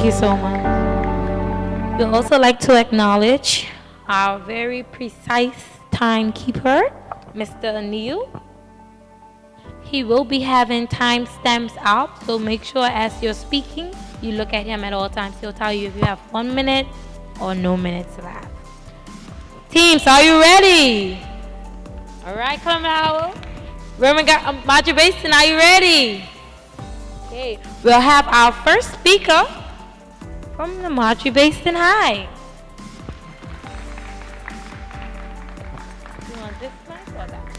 Thank you so much. We'd also like to acknowledge our very precise timekeeper, Mr. Anil. He will be having timestamps up, so make sure as you're speaking, you look at him at all times. He'll tell you if you have 1 minute or no minutes left. Teams, are you ready? All right, Clement Howell. Marjorie Basin, are you ready? Okay, we'll have our first speaker from the Marjorie Basin High. You want this mic or that?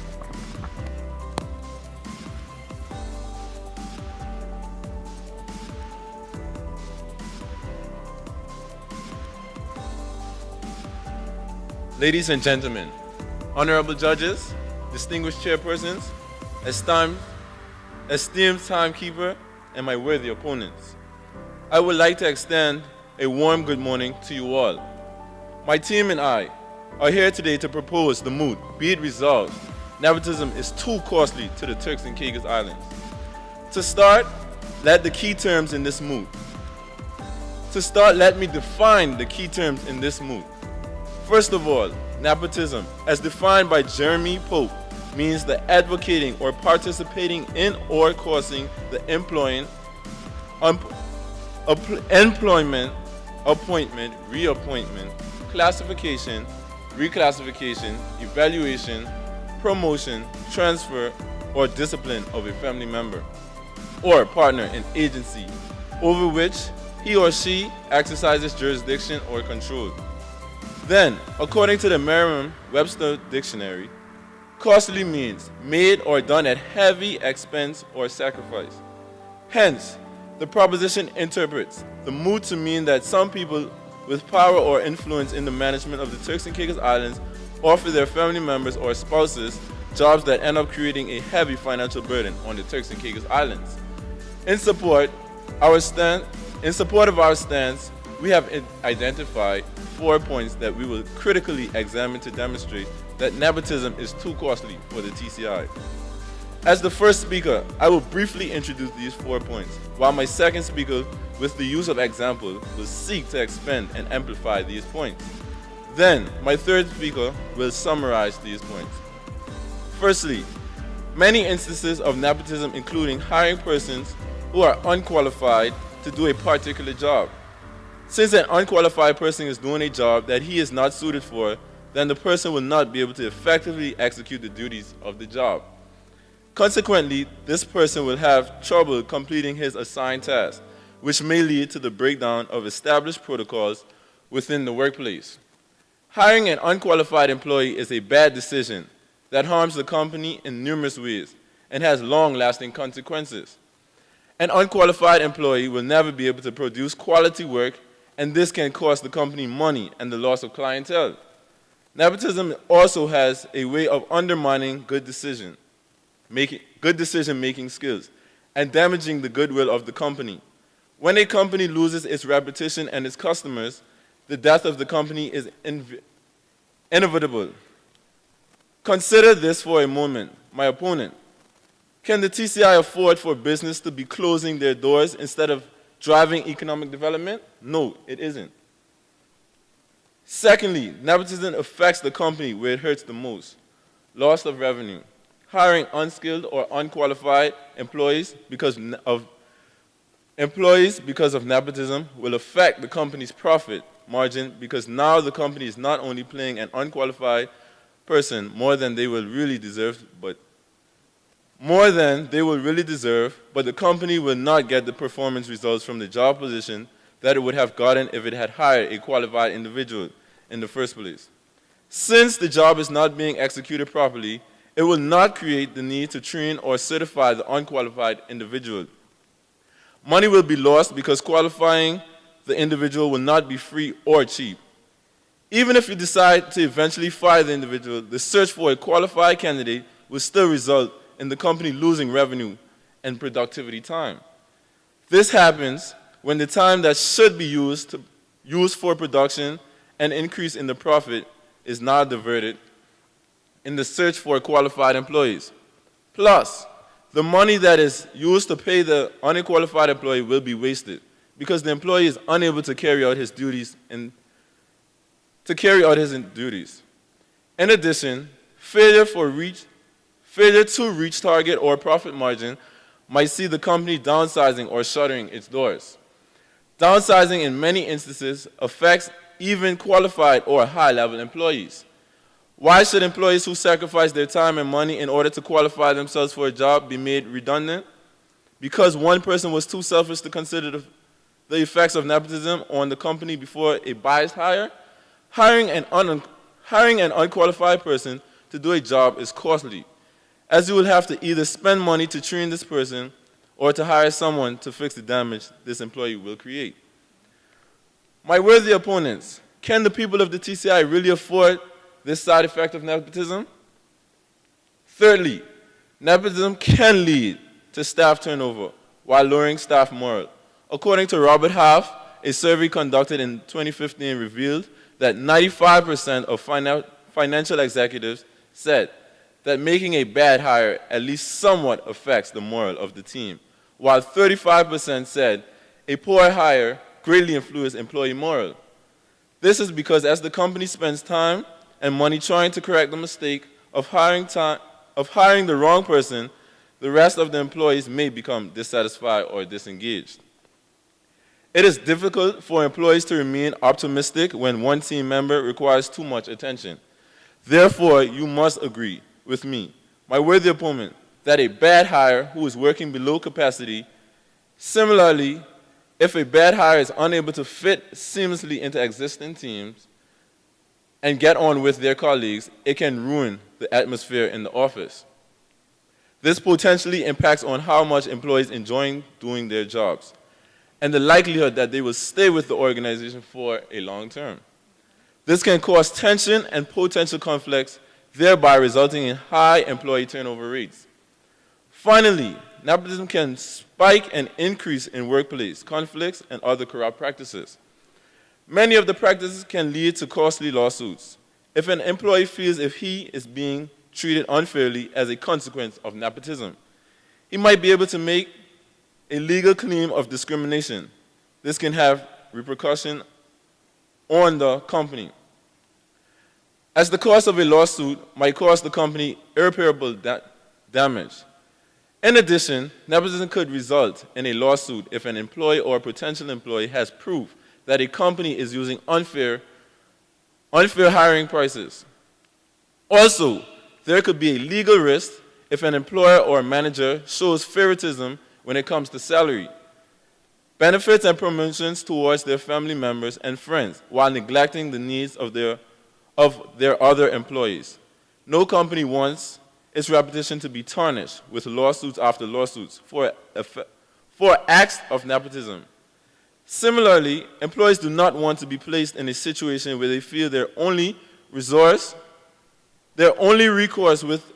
Ladies and gentlemen, honorable judges, distinguished chairpersons, esteemed timekeeper, and my worthy opponents, I would like to extend a warm good morning to you all. My team and I are here today to propose the moot, be it resolved, nepotism is too costly to the Turks and Caicos Islands. To start, let me define the key terms in this moot. First of all, nepotism, as defined by Jeremy Pope, means the advocating or participating in or causing the employment, appointment, reappointment, classification, reclassification, evaluation, promotion, transfer, or discipline of a family member or partner in agency over which he or she exercises jurisdiction or control. Then, according to the Merriam-Webster Dictionary, costly means made or done at heavy expense or sacrifice. Hence, the proposition interprets the moot to mean that some people with power or influence in the management of the Turks and Caicos Islands offer their family members or spouses jobs that end up creating a heavy financial burden on the Turks and Caicos Islands. In support of our stance, we have identified 4 points that we will critically examine to demonstrate that nepotism is too costly for the TCI. As the first speaker, I will briefly introduce these 4 points, while my second speaker, with the use of example, will seek to expand and amplify these points. Then, my third speaker will summarize these points. Firstly, many instances of nepotism including hiring persons who are unqualified to do a particular job. Since an unqualified person is doing a job that he is not suited for, then the person will not be able to effectively execute the duties of the job. Consequently, this person will have trouble completing his assigned task, which may lead to the breakdown of established protocols within the workplace. Hiring an unqualified employee is a bad decision that harms the company in numerous ways and has long-lasting consequences. An unqualified employee will never be able to produce quality work, and this can cost the company money and the loss of clientele. Nepotism also has a way of undermining good decision-making skills and damaging the goodwill of the company. When a company loses its reputation and its customers, the death of the company is inevitable. Consider this for a moment, my opponent. Can the TCI afford for business to be closing their doors instead of driving economic development? No, it isn't. Secondly, nepotism affects the company where it hurts the most. Loss of revenue. Hiring unskilled or unqualified employees because of nepotism will affect the company's profit margin, because now the company is not only paying an unqualified person more than they will really deserve, but the company will not get the performance results from the job position that it would have gotten if it had hired a qualified individual in the first place. Since the job is not being executed properly, it will not create the need to train or certify the unqualified individual. Money will be lost because qualifying the individual will not be free or cheap. Even if you decide to eventually fire the individual, the search for a qualified candidate will still result in the company losing revenue and productivity time. This happens when the time that should be used for production and increase in the profit is now diverted in the search for qualified employees. Plus, the money that is used to pay the unqualified employee will be wasted because the employee is unable to carry out his duties. In addition, failure to reach target or profit margin might see the company downsizing or shuttering its doors. Downsizing in many instances affects even qualified or high-level employees. Why should employees who sacrifice their time and money in order to qualify themselves for a job be made redundant? Because one person was too selfish to consider the effects of nepotism on the company before a biased hire? Hiring an unqualified person to do a job is costly, as you will have to either spend money to train this person or to hire someone to fix the damage this employee will create. My worthy opponents, can the people of the TCI really afford this side effect of nepotism? Thirdly, nepotism can lead to staff turnover while lowering staff morale. According to Robert Half, a survey conducted in 2015 revealed that 95% of financial executives said that making a bad hire at least somewhat affects the morale of the team, while 35% said a poor hire greatly influences employee morale. This is because as the company spends time and money trying to correct the mistake of hiring the wrong person, the rest of the employees may become dissatisfied or disengaged. It is difficult for employees to remain optimistic when one team member requires too much attention. Therefore, you must agree with me, my worthy opponent, that a bad hire who is working below capacity. Similarly, if a bad hire is unable to fit seamlessly into existing teams and get on with their colleagues, it can ruin the atmosphere in the office. This potentially impacts on how much employees enjoy doing their jobs and the likelihood that they will stay with the organization for a long term. This can cause tension and potential conflicts, thereby resulting in high employee turnover rates. Finally, nepotism can spike and increase in workplace conflicts and other corrupt practices. Many of the practices can lead to costly lawsuits. If an employee feels if he is being treated unfairly as a consequence of nepotism, he might be able to make a legal claim of discrimination. This can have repercussions on the company, as the cost of a lawsuit might cost the company irreparable damage. In addition, nepotism could result in a lawsuit if an employee or potential employee has proof that a company is using unfair hiring prices. Also, there could be a legal risk if an employer or manager shows favoritism when it comes to salary, benefits, and promotions towards their family members and friends while neglecting the needs of their other employees. No company wants its reputation to be tarnished with lawsuits after lawsuits for acts of nepotism. Similarly, employees do not want to be placed in a situation where they feel their only recourse with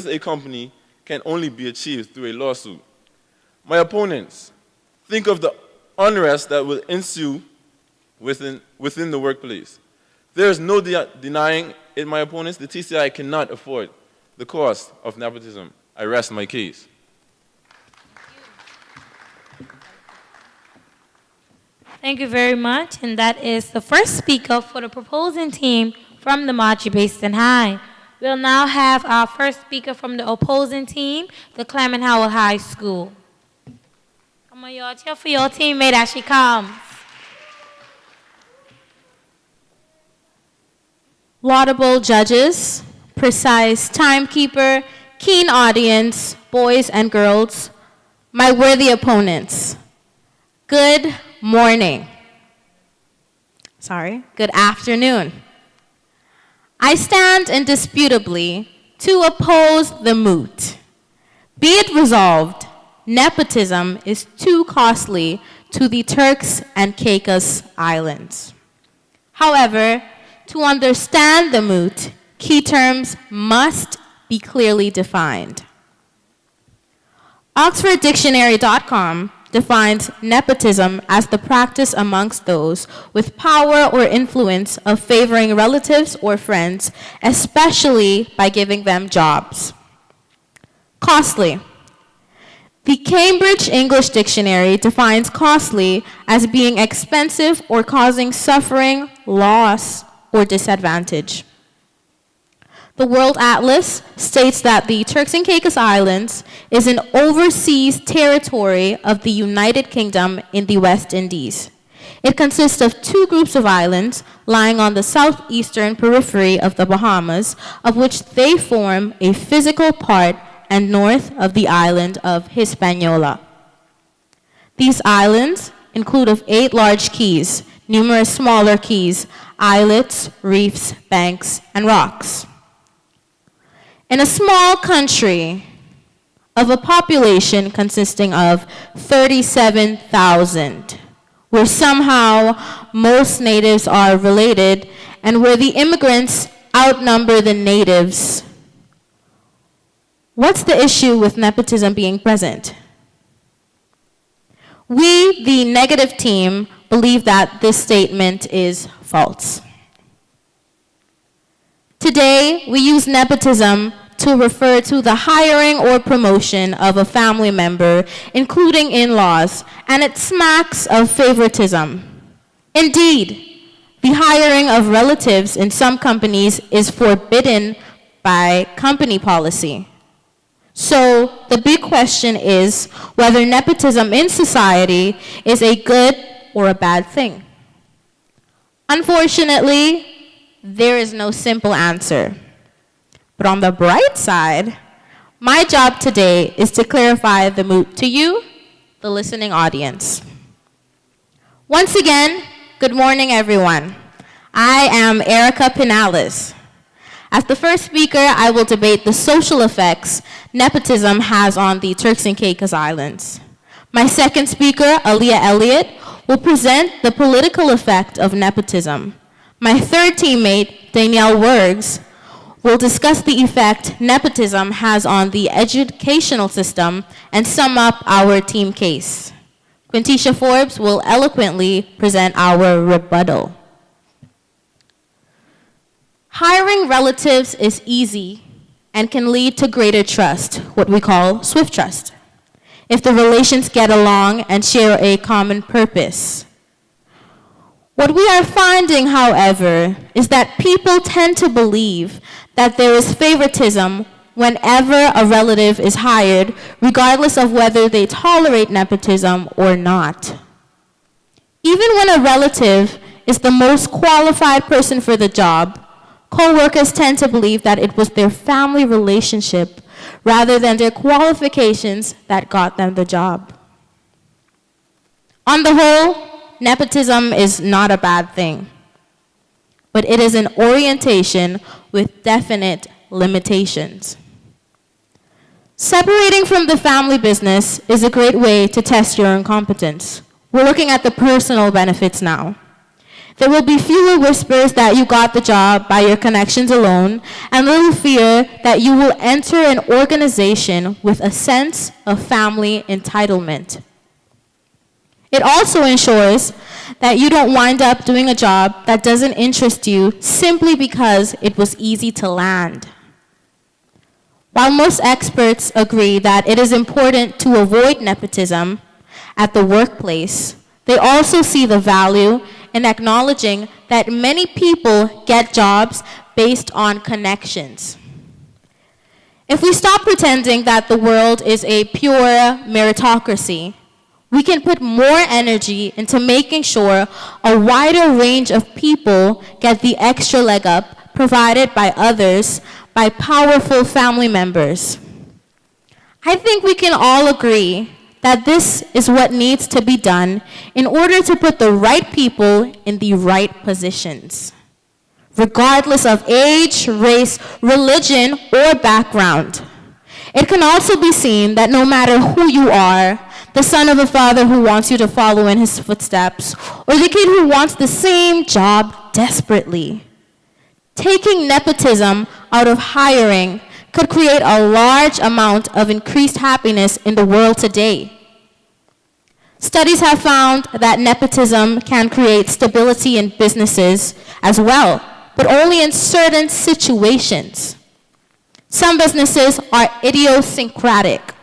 a company can only be achieved through a lawsuit. My opponents, think of the unrest that will ensue within the workplace. There is no denying it, my opponents, the TCI cannot afford the cost of nepotism. I rest my case. Thank you very much. And that is the first speaker for the proposing team from the Machi Basin High. We'll now have our first speaker from the opposing team, the Clement Howell High School. Come on, y'all. Cheer for your teammate as she comes. Laudable judges, precise timekeeper, keen audience, boys and girls, my worthy opponents, good morning. Good afternoon. I stand indisputably to oppose the moot. Be it resolved, nepotism is too costly to the Turks and Caicos Islands. However, to understand the moot, key terms must be clearly defined. OxfordDictionary.com defines nepotism as the practice amongst those with power or influence of favoring relatives or friends, especially by giving them jobs. Costly. The Cambridge English Dictionary defines costly as being expensive or causing suffering, loss, or disadvantage. The World Atlas states that the Turks and Caicos Islands is an overseas territory of the United Kingdom in the West Indies. It consists of two groups of islands lying on the southeastern periphery of the Bahamas, of which they form a physical part and north of the island of Hispaniola. These islands include of 8 large keys, numerous smaller keys, islets, reefs, banks, and rocks. In a small country of a population consisting of 37,000, where somehow most natives are related and where the immigrants outnumber the natives, what's the issue with nepotism being present? We, the negative team, believe that this statement is false. Today, we use nepotism to refer to the hiring or promotion of a family member, including in-laws, and it smacks of favoritism. Indeed, the hiring of relatives in some companies is forbidden by company policy. So the big question is whether nepotism in society is a good or a bad thing. Unfortunately, there is no simple answer. But on the bright side, my job today is to clarify the moot to you, the listening audience. Once again, good morning, everyone. I am Erica Pinales. As the first speaker, I will debate the social effects nepotism has on the Turks and Caicos Islands. My second speaker, Aaliyah Elliott, will present the political effect of nepotism. My third teammate, Danielle Wergs, will discuss the effect nepotism has on the educational system and sum up our team case. Quintisha Forbes will eloquently present our rebuttal. Hiring relatives is easy and can lead to greater trust, what we call swift trust, if the relations get along and share a common purpose. What we are finding, however, is that people tend to believe that there is favoritism whenever a relative is hired, regardless of whether they tolerate nepotism or not. Even when a relative is the most qualified person for the job, co-workers tend to believe that it was their family relationship rather than their qualifications that got them the job. On the whole, nepotism is not a bad thing, but it is an orientation with definite limitations. Separating from the family business is a great way to test your incompetence. We're looking at the personal benefits now. There will be fewer whispers that you got the job by your connections alone, and little fear that you will enter an organization with a sense of family entitlement. It also ensures that you don't wind up doing a job that doesn't interest you simply because it was easy to land. While most experts agree that it is important to avoid nepotism at the workplace, they also see the value in acknowledging that many people get jobs based on connections. If we stop pretending that the world is a pure meritocracy, we can put more energy into making sure a wider range of people get the extra leg up provided by others, by powerful family members. I think we can all agree that this is what needs to be done in order to put the right people in the right positions, regardless of age, race, religion, or background. It can also be seen that no matter who you are, the son of a father who wants you to follow in his footsteps, or the kid who wants the same job desperately, taking nepotism out of hiring could create a large amount of increased happiness in the world today. Studies have found that nepotism can create stability in businesses as well, but only in certain situations. Some businesses are idiosyncratic.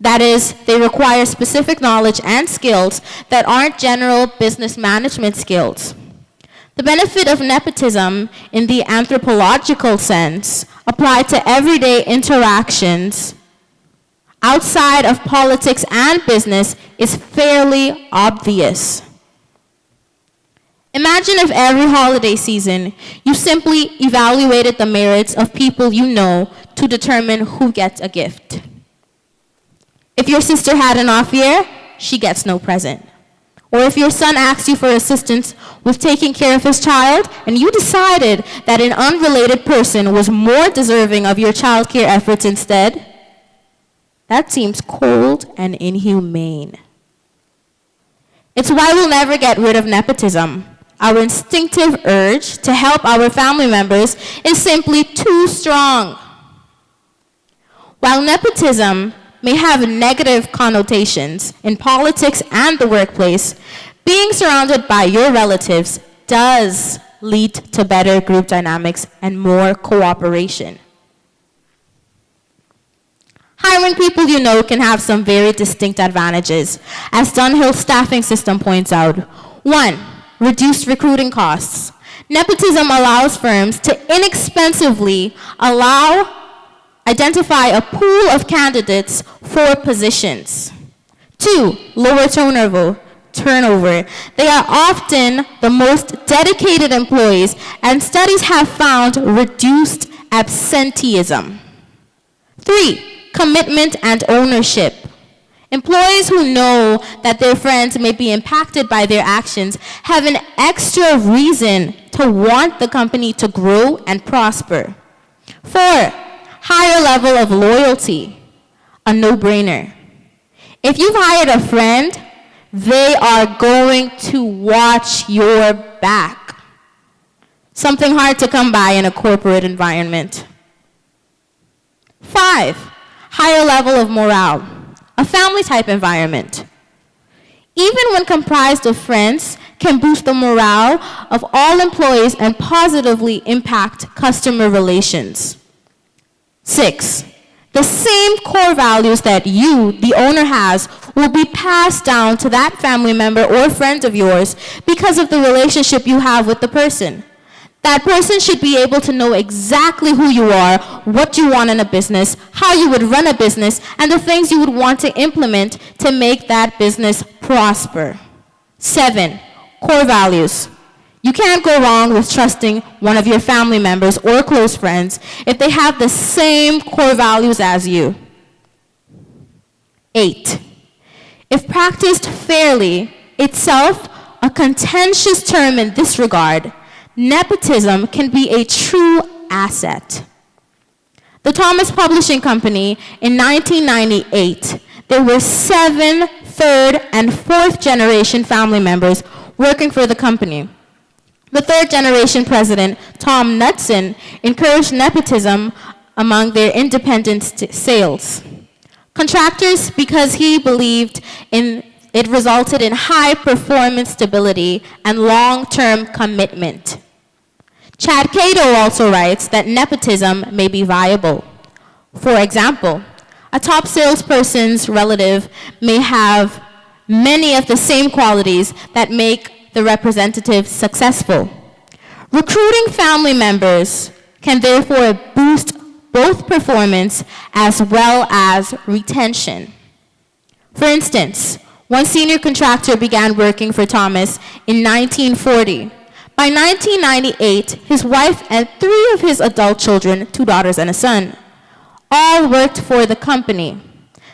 That is, they require specific knowledge and skills that aren't general business management skills. The benefit of nepotism in the anthropological sense apply to everyday interactions outside of politics and business is fairly obvious. Imagine if every holiday season you simply evaluated the merits of people you know to determine who gets a gift. If your sister had an off year, she gets no present. Or if your son asked you for assistance with taking care of his child, and you decided that an unrelated person was more deserving of your child care efforts instead, that seems cold and inhumane. It's why we'll never get rid of nepotism. Our instinctive urge to help our family members is simply too strong. While nepotism may have negative connotations in politics and the workplace, being surrounded by your relatives does lead to better group dynamics and more cooperation. Hiring people you know can have some very distinct advantages, as Dunhill's staffing system points out. 1, reduced recruiting costs. Nepotism allows firms to inexpensively identify a pool of candidates for positions. 2, lower turnover. They are often the most dedicated employees, and studies have found reduced absenteeism. 3, commitment and ownership. Employees who know that their friends may be impacted by their actions have an extra reason to want the company to grow and prosper. 4, higher level of loyalty, a no-brainer. If you've hired a friend, they are going to watch your back. Something hard to come by in a corporate environment. 5, higher level of morale, a family-type environment. Even when comprised of friends, can boost the morale of all employees and positively impact customer relations. 6, the same core values that you, the owner, has will be passed down to that family member or friend of yours because of the relationship you have with the person. That person should be able to know exactly who you are, what you want in a business, how you would run a business, and the things you would want to implement to make that business prosper. 7, core values. You can't go wrong with trusting one of your family members or close friends if they have the same core values as you. 8, if practiced fairly, itself a contentious term in this regard, nepotism can be a true asset. The Thomas Publishing Company in 1998, there were 7 third and fourth generation family members working for the company. The third generation president, Tom Knudsen, encouraged nepotism among their independent sales contractors because he believed it resulted in high performance stability and long-term commitment. Chad Cato also writes that nepotism may be viable. For example, a top salesperson's relative may have many of the same qualities that make the representative successful. Recruiting family members can therefore boost both performance as well as retention. For instance, one senior contractor began working for Thomas in 1940. By 1998, his wife and 3 of his adult children, 2 daughters and a son, all worked for the company.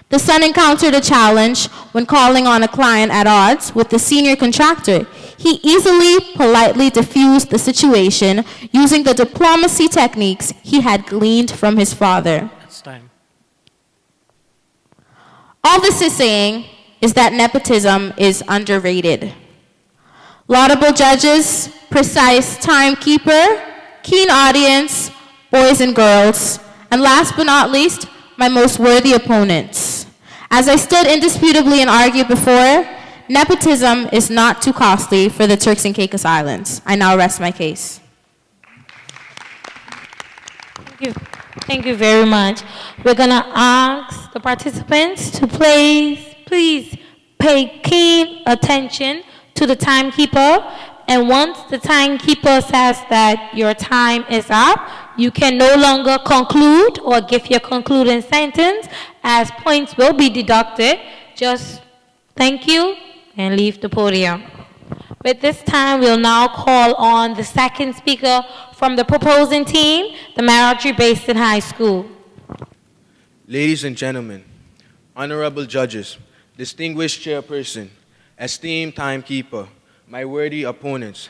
The son encountered a challenge when calling on a client at odds with the senior contractor. He easily, politely diffused the situation using the diplomacy techniques he had gleaned from his father. It's time. All this is saying is that nepotism is underrated. Laudable judges, precise timekeeper, keen audience, boys and girls, and last but not least, my most worthy opponents. As I stood indisputably and argued before, nepotism is not too costly for the Turks and Caicos Islands. I now rest my case. Thank you. Thank you very much. We're gonna ask the participants to please pay keen attention to the timekeeper. And once the timekeeper says that your time is up, you can no longer conclude or give your concluding sentence as points will be deducted. Just thank you and leave the podium. With this time, we'll now call on the second speaker from the proposing team, the Marjorie Basin High School. Ladies and gentlemen, honorable judges, distinguished chairperson, esteemed timekeeper, my worthy opponents,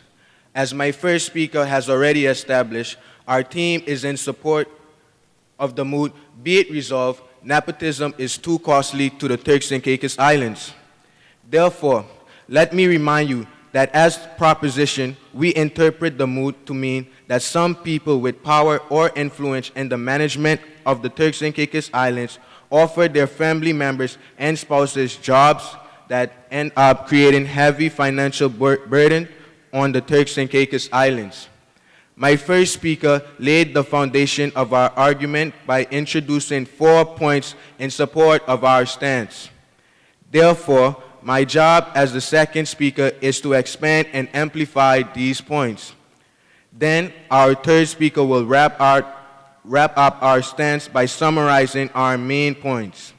as my first speaker has already established, our team is in support of the moot, be it resolved, nepotism is too costly to the Turks and Caicos Islands. Therefore, let me remind you that as proposition, we interpret the moot to mean that some people with power or influence in the management of the Turks and Caicos Islands offer their family members and spouses jobs that end up creating heavy financial burden on the Turks and Caicos Islands. My first speaker laid the foundation of our argument by introducing 4 points in support of our stance. Therefore, my job as the second speaker is to expand and amplify these points. Then our third speaker will wrap up our stance by summarizing our main points.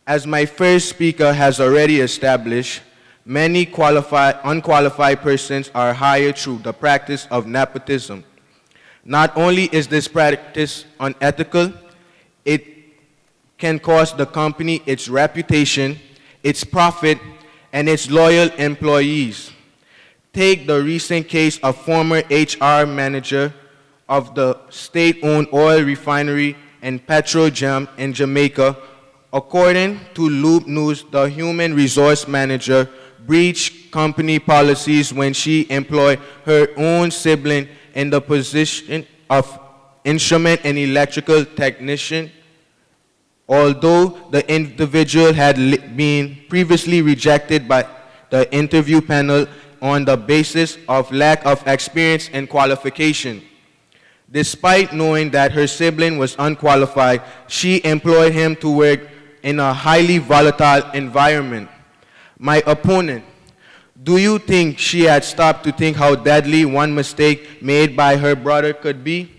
As my first speaker has already established, many unqualified persons are hired through the practice of nepotism. Not only is this practice unethical, it can cost the company its reputation, its profit, and its loyal employees. Take the recent case of former HR manager of the state-owned oil refinery and Petrogem in Jamaica. According to Loop News, the human resource manager breached company policies when she employed her own sibling in the position of instrument and electrical technician, although the individual had been previously rejected by the interview panel on the basis of lack of experience and qualification. Despite knowing that her sibling was unqualified, she employed him to work in a highly volatile environment. My opponent, do you think she had stopped to think how deadly one mistake made by her brother could be?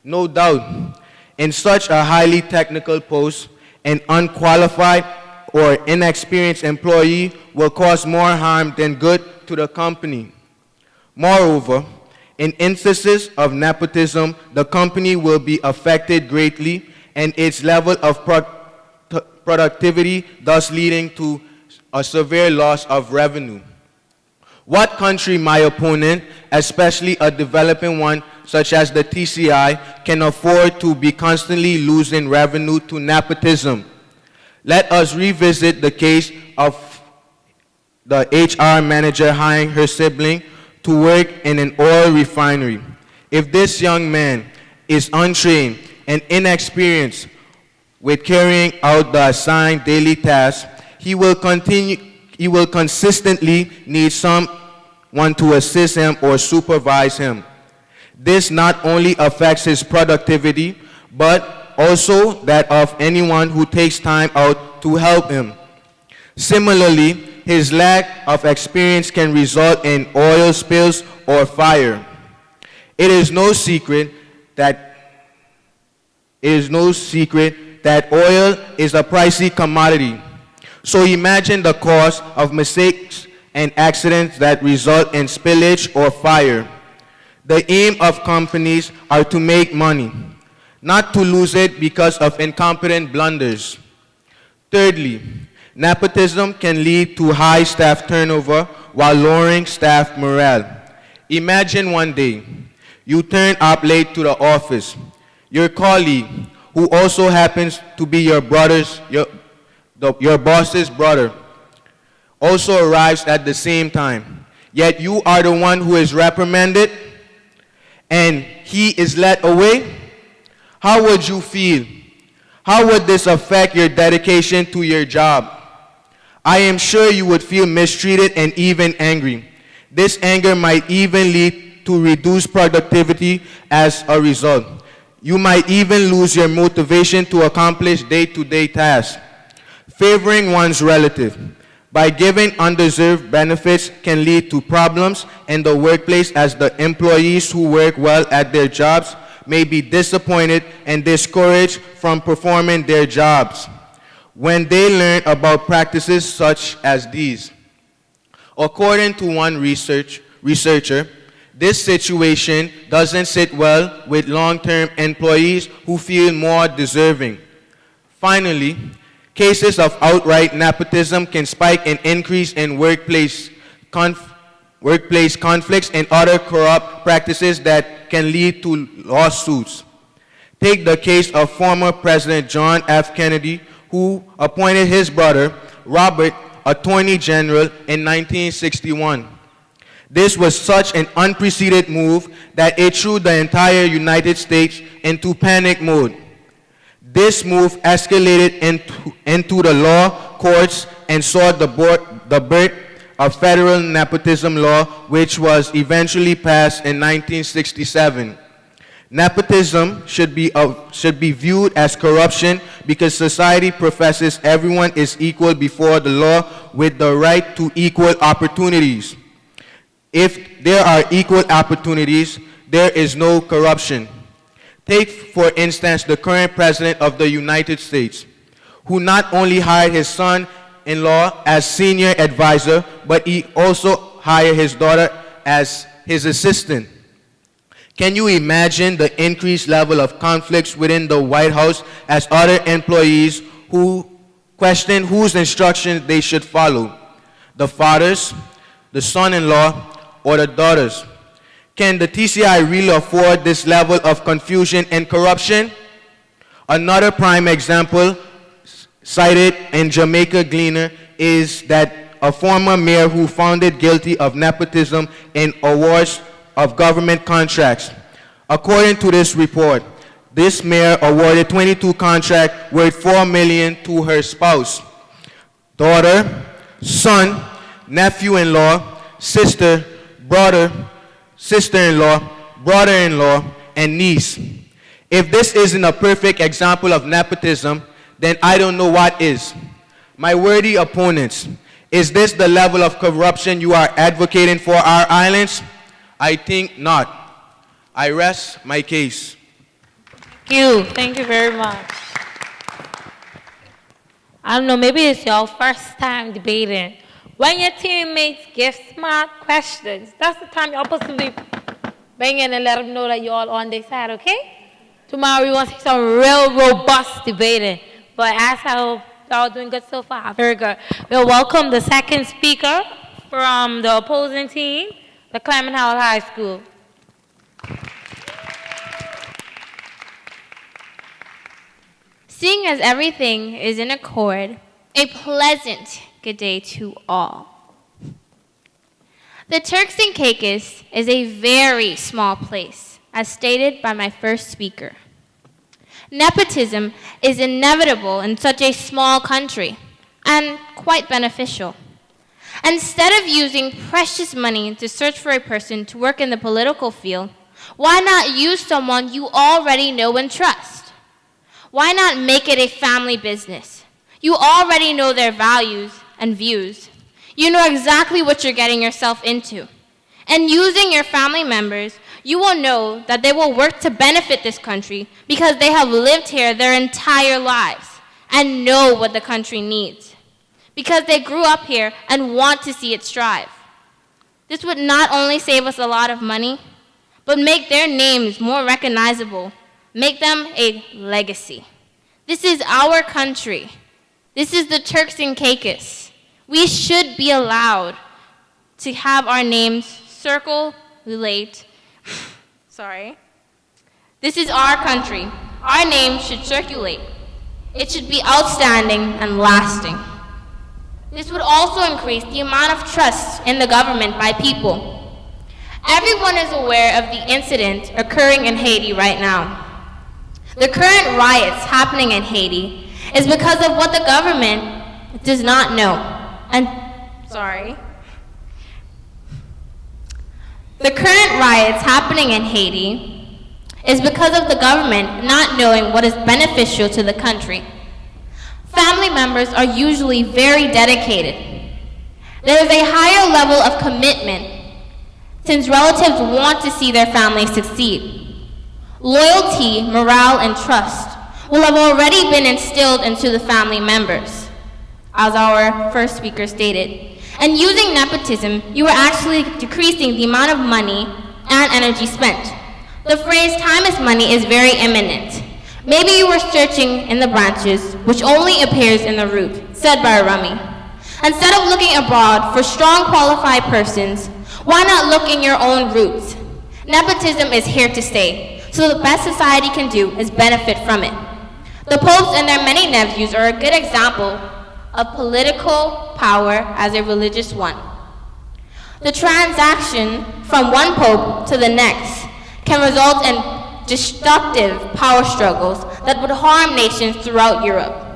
No doubt. In such a highly technical post, an unqualified or inexperienced employee will cause more harm than good to the company. Moreover, in instances of nepotism, the company will be affected greatly and its level of productivity, thus leading to a severe loss of revenue. What country, my opponent, especially a developing one such as the TCI, can afford to be constantly losing revenue to nepotism? Let us revisit the case of the HR manager hiring her sibling to work in an oil refinery. If this young man is untrained and inexperienced with carrying out the assigned daily tasks, he will consistently need someone to assist him or supervise him. This not only affects his productivity, but also that of anyone who takes time out to help him. Similarly, his lack of experience can result in oil spills or fire. It is no secret that oil is a pricey commodity. So imagine the cost of mistakes and accidents that result in spillage or fire. The aim of companies are to make money, not to lose it because of incompetent blunders. Thirdly, nepotism can lead to high staff turnover while lowering staff morale. Imagine one day, you turn up late to the office. Your colleague, who also happens to be your boss's brother, also arrives at the same time. Yet you are the one who is reprimanded and he is led away. How would you feel? How would this affect your dedication to your job? I am sure you would feel mistreated and even angry. This anger might even lead to reduced productivity as a result. You might even lose your motivation to accomplish day-to-day tasks. Favoring one's relative by giving undeserved benefits can lead to problems in the workplace, as the employees who work well at their jobs may be disappointed and discouraged from performing their jobs when they learn about practices such as these. According to one researcher, this situation doesn't sit well with long-term employees who feel more deserving. Finally, cases of outright nepotism can spike an increase in workplace conflicts and other corrupt practices that can lead to lawsuits. Take the case of former President John F. Kennedy, who appointed his brother, Robert, Attorney General in 1961. This was such an unprecedented move that it threw the entire United States into panic mode. This move escalated into the law courts and saw the birth of federal nepotism law, which was eventually passed in 1967. Nepotism should be viewed as corruption because society professes everyone is equal before the law with the right to equal opportunities. If there are equal opportunities, there is no corruption. Take, for instance, the current President of the United States, who not only hired his son-in-law as senior advisor, but he also hired his daughter as his assistant. Can you imagine the increased level of conflicts within the White House as other employees who question whose instructions they should follow? The fathers, the son-in-law, or the daughters? Can the TCI really afford this level of confusion and corruption? Another prime example cited in Jamaica Gleaner is that a former mayor who found guilty of nepotism in awards of government contracts. According to this report, this mayor awarded 22 contracts worth $4 million to her spouse, daughter, son, nephew-in-law, sister, brother, sister-in-law, brother-in-law, and niece. If this isn't a perfect example of nepotism, then I don't know what is. My worthy opponents, is this the level of corruption you are advocating for our islands? I think not. I rest my case. Thank you very much. I don't know, maybe it's your first time debating. When your teammates give smart questions, that's the time you're supposed to be banging and let them know that you're all on their side, okay? Tomorrow we want to see some real robust debating. But as how y'all doing good so far, very good. We'll welcome the second speaker from the opposing team, the Clement Howell High School. Seeing as everything is in accord, a pleasant good day to all. The Turks and Caicos is a very small place, as stated by my first speaker. Nepotism is inevitable in such a small country, and quite beneficial. Instead of using precious money to search for a person to work in the political field, why not use someone you already know and trust? Why not make it a family business? You already know their values and views. You know exactly what you're getting yourself into. And using your family members, you will know that they will work to benefit this country because they have lived here their entire lives and know what the country needs. Because they grew up here and want to see it strive. This would not only save us a lot of money, but make their names more recognizable, make them a legacy. This is our country. This is the Turks and Caicos. We should be allowed to have our names circulate. Sorry. This is our country. Our name should circulate. It should be outstanding and lasting. This would also increase the amount of trust in the government by people. Everyone is aware of the incident occurring in Haiti right now. The current riots happening in Haiti is because of what the government does not know. The current riots happening in Haiti is because of the government not knowing what is beneficial to the country. Family members are usually very dedicated. There is a higher level of commitment since relatives want to see their family succeed. Loyalty, morale, and trust will have already been instilled into the family members, as our first speaker stated. And using nepotism, you are actually decreasing the amount of money and energy spent. The phrase time is money is very imminent. Maybe you were searching in the branches, which only appears in the root, said by Rumi. Instead of looking abroad for strong qualified persons, why not look in your own roots? Nepotism is here to stay, so the best society can do is benefit from it. The popes and their many nephews are a good example of political power as a religious one. The transaction from one pope to the next can result in destructive power struggles that would harm nations throughout Europe.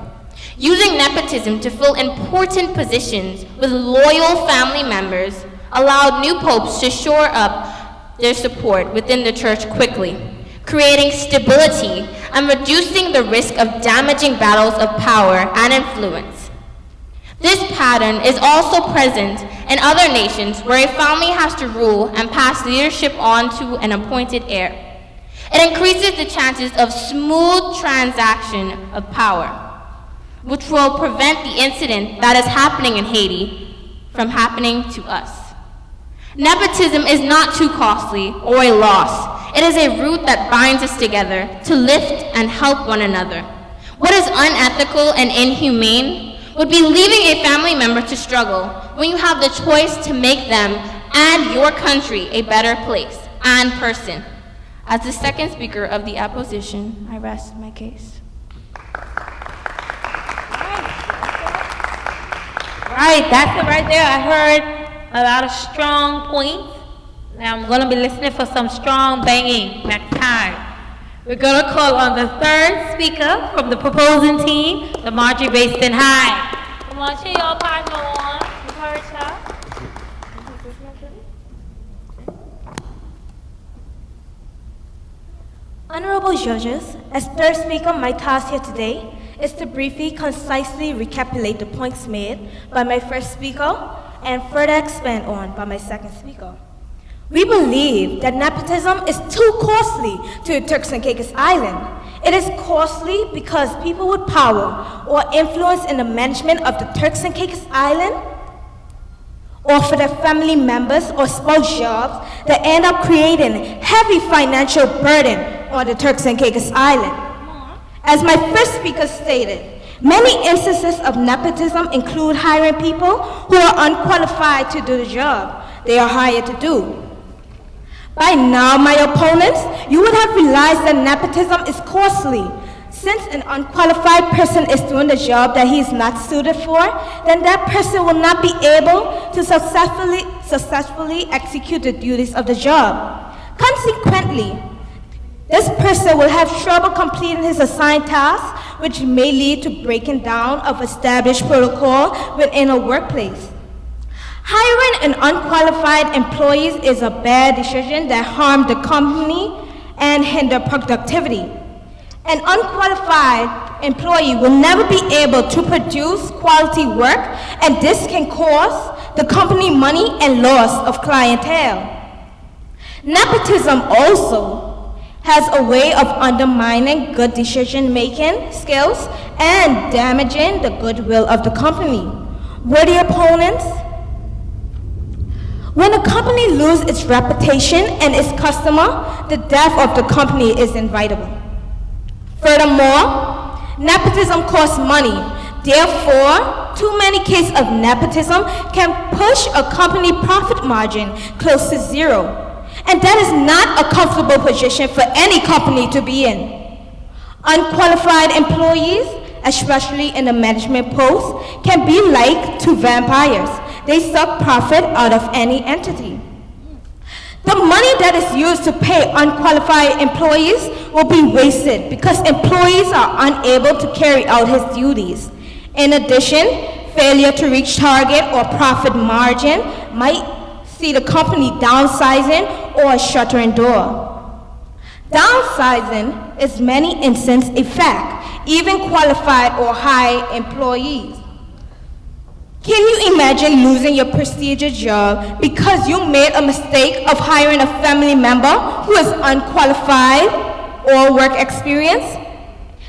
Using nepotism to fill important positions with loyal family members allowed new popes to shore up their support within the church quickly, creating stability and reducing the risk of damaging battles of power and influence. This pattern is also present in other nations where a family has to rule and pass leadership on to an appointed heir. It increases the chances of smooth transaction of power, which will prevent the incident that is happening in Haiti from happening to us. Nepotism is not too costly or a loss. It is a root that binds us together to lift and help one another. What is unethical and inhumane would be leaving a family member to struggle when you have the choice to make them and your country a better place and person. As the second speaker of the opposition, I rest my case. Right, that's it right there. I heard a lot of strong points. Now I'm going to be listening for some strong banging next time. We're going to call on the third speaker from the proposing team, the Marjorie Baston High. Come on, cheer your partner on. Encourage her. Honorable judges, as third speaker, my task here today is to briefly, concisely recapitulate the points made by my first speaker and further expand on by my second speaker. We believe that nepotism is too costly to the Turks and Caicos Island. It is costly because people with power or influence in the management of the Turks and Caicos Island or for their family members or spouse jobs that end up creating heavy financial burden on the Turks and Caicos Island. As my first speaker stated, many instances of nepotism include hiring people who are unqualified to do the job they are hired to do. By now, my opponents, you would have realized that nepotism is costly. Since an unqualified person is doing the job that he is not suited for, then that person will not be able to successfully execute the duties of the job. Consequently, this person will have trouble completing his assigned tasks, which may lead to breaking down of established protocol within a workplace. Hiring an unqualified employees is a bad decision that harms the company and hinder productivity. An unqualified employee will never be able to produce quality work, and this can cost the company money and loss of clientele. Nepotism also has a way of undermining good decision-making skills and damaging the goodwill of the company. Worthy opponents, when a company loses its reputation and its customer, the death of the company is inevitable. Furthermore, nepotism costs money. Therefore, too many cases of nepotism can push a company profit margin close to zero. And that is not a comfortable position for any company to be in. Unqualified employees, especially in the management posts, can be like two vampires. They suck profit out of any entity. The money that is used to pay unqualified employees will be wasted because employees are unable to carry out his duties. In addition, failure to reach target or profit margin might see the company downsizing or shuttering door. Downsizing is many instances a fact, even qualified or high employees. Can you imagine losing your prestigious job because you made a mistake of hiring a family member who is unqualified or work experience?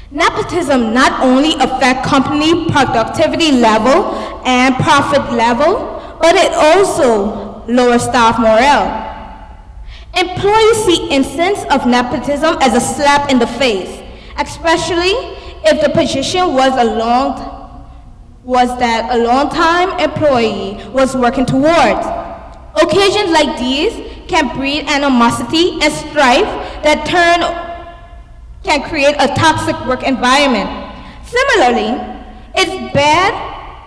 Nepotism not only affects company productivity level and profit level, but it also lowers staff morale. Employees see instances of nepotism as a slap in the face, especially if the position was that a long-time employee was working towards. Occasions like these can breed animosity and strife that can create a toxic work environment. Similarly, it's bad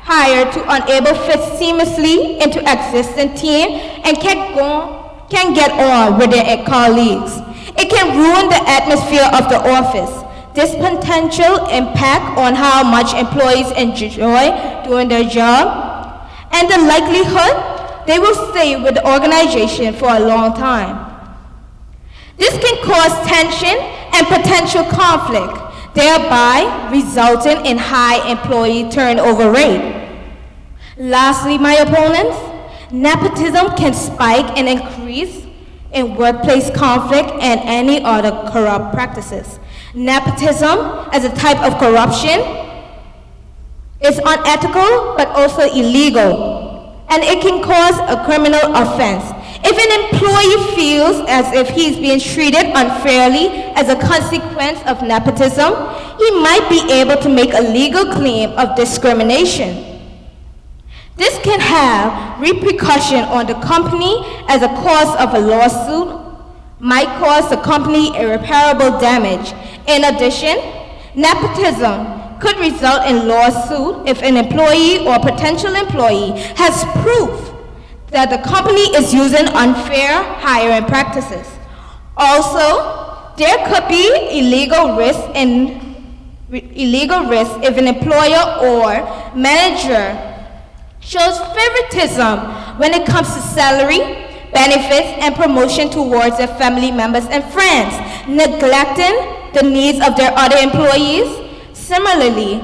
hired to unable fit seamlessly into existing team and can get on with their colleagues. It can ruin the atmosphere of the office. This potential impact on how much employees enjoy doing their job and the likelihood they will stay with the organization for a long time. This can cause tension and potential conflict, thereby resulting in high employee turnover rate. Lastly, my opponents, nepotism can spike and increase in workplace conflict and any other corrupt practices. Nepotism as a type of corruption is unethical but also illegal, and it can cause a criminal offense. If an employee feels as if he's being treated unfairly as a consequence of nepotism, he might be able to make a legal claim of discrimination. This can have repercussion on the company as a cause of a lawsuit, might cause the company irreparable damage. In addition, nepotism could result in lawsuit if an employee or potential employee has proof that the company is using unfair hiring practices. Also, there could be illegal risk if an employer or manager shows favoritism when it comes to salary, benefits, and promotion towards their family members and friends, neglecting the needs of their other employees. Similarly,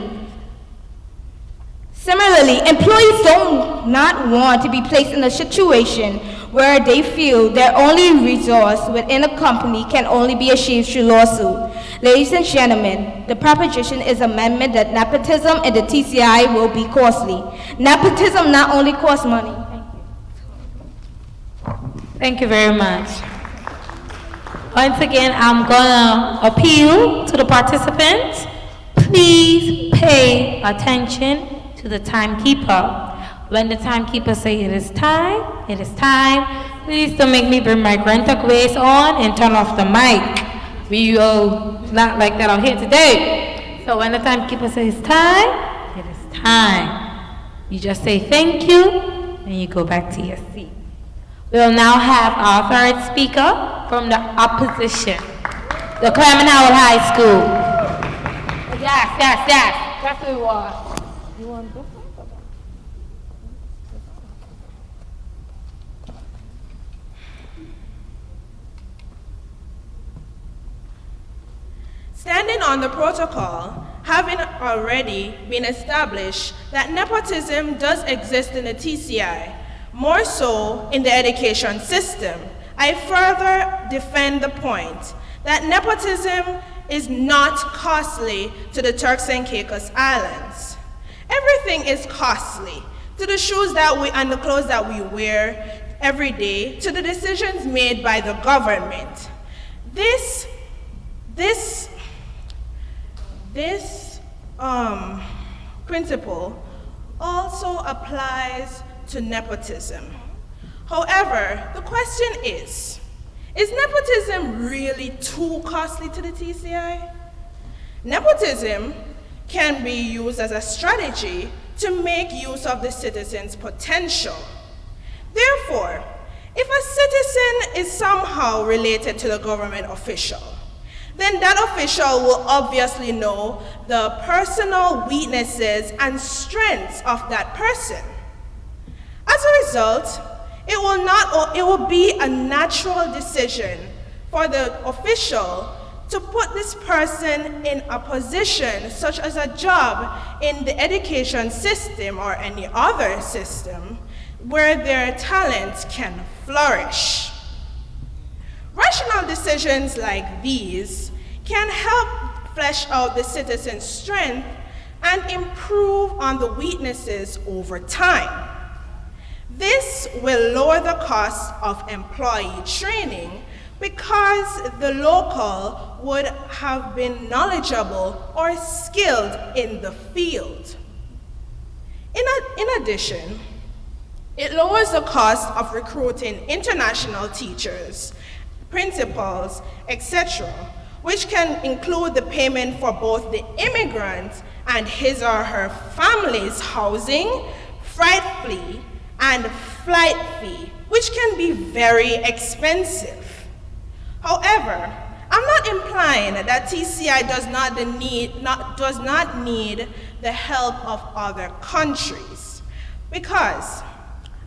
employees do not want to be placed in a situation where they feel their only resource within a company can only be achieved through lawsuit. Ladies and gentlemen, the proposition is amendment that nepotism in the TCI will be costly. Nepotism not only costs money. Thank you very much. Once again, I'm gonna appeal to the participants. Please pay attention to the timekeeper. When the timekeeper says it is time, it is time. Please don't make me bring my Granta waist on and turn off the mic. We will not like that out here today. So when the timekeeper says time, it is time. You just say thank you and you go back to your seat. We'll now have our third speaker from the opposition, the Claremont Howard High School. Yes. That's who we want. You want this one? Standing on the protocol, having already been established that nepotism does exist in the TCI, more so in the education system, I further defend the point that nepotism is not costly to the Turks and Caicos Islands. Everything is costly, to the shoes that we and the clothes that we wear every day, to the decisions made by the government. This principle also applies to nepotism. However, the question is nepotism really too costly to the TCI? Nepotism can be used as a strategy to make use of the citizen's potential. Therefore, if a citizen is somehow related to the government official, then that official will obviously know the personal weaknesses and strengths of that person. As a result, it will be a natural decision for the official to put this person in a position, such as a job in the education system or any other system, where their talents can flourish. Rational decisions like these can help flesh out the citizen's strength and improve on the weaknesses over time. This will lower the cost of employee training because the local would have been knowledgeable or skilled in the field. In addition, it lowers the cost of recruiting international teachers, principals, etc., which can include the payment for both the immigrant and his or her family's housing, and flight fee, which can be very expensive. However, I'm not implying that TCI does not need the help of other countries, because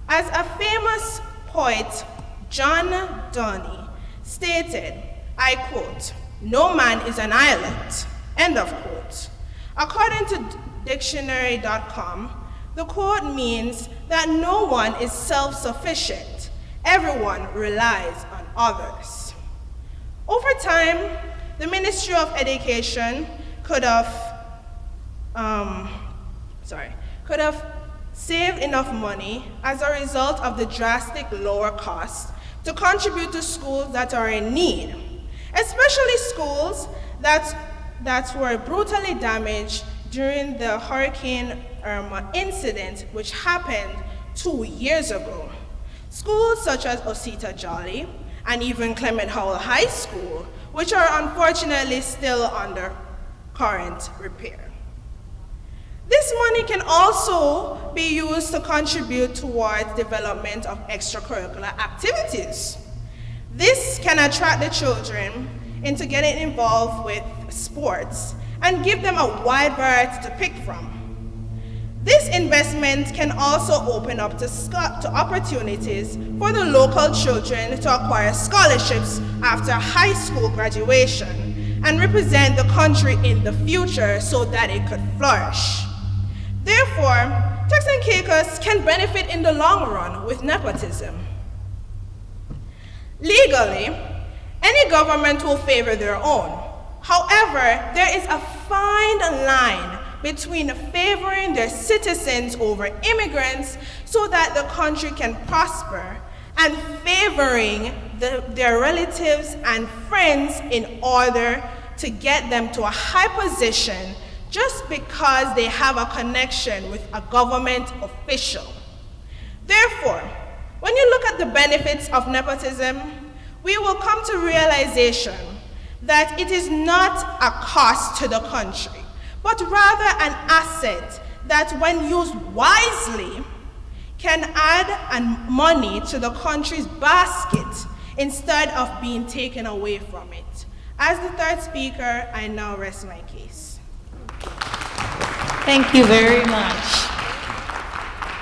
as a famous poet, John Donne, stated, I quote, "No man is an island," end of quote. According to dictionary.com, the quote means that no one is self-sufficient. Everyone relies on others. Over time, the Ministry of Education could have saved enough money as a result of the drastic lower costs to contribute to schools that are in need, especially schools that were brutally damaged during the Hurricane Irma incident, which happened 2 years ago. Schools such as Osita Jolly and even Clement Howell High School, which are unfortunately still under current repair. This money can also be used to contribute towards development of extracurricular activities. This can attract the children into getting involved with sports and give them a wide variety to pick from. This investment can also open up to opportunities for the local children to acquire scholarships after high school graduation and represent the country in the future so that it could flourish. Therefore, Turks and Caicos can benefit in the long run with nepotism. Legally, any government will favor their own. However, there is a fine line between favoring their citizens over immigrants so that the country can prosper and favoring their relatives and friends in order to get them to a high position just because they have a connection with a government official. Therefore, when you look at the benefits of nepotism, we will come to realization that it is not a cost to the country, but rather an asset that, when used wisely, can add money to the country's basket instead of being taken away from it. As the third speaker, I now rest my case. Thank you very much.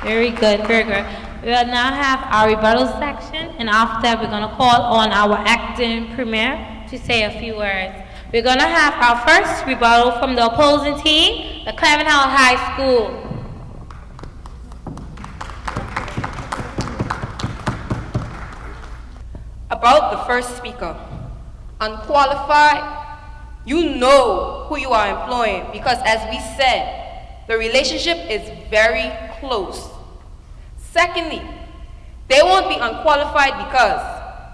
Very good, very good. We will now have our rebuttal section, and after that, we're going to call on our acting premier to say a few words. We're going to have our first rebuttal from the opposing team, the Clement Howell High School. About the first speaker, unqualified, you know who you are employing because, as we said, the relationship is very close. Secondly, they won't be unqualified because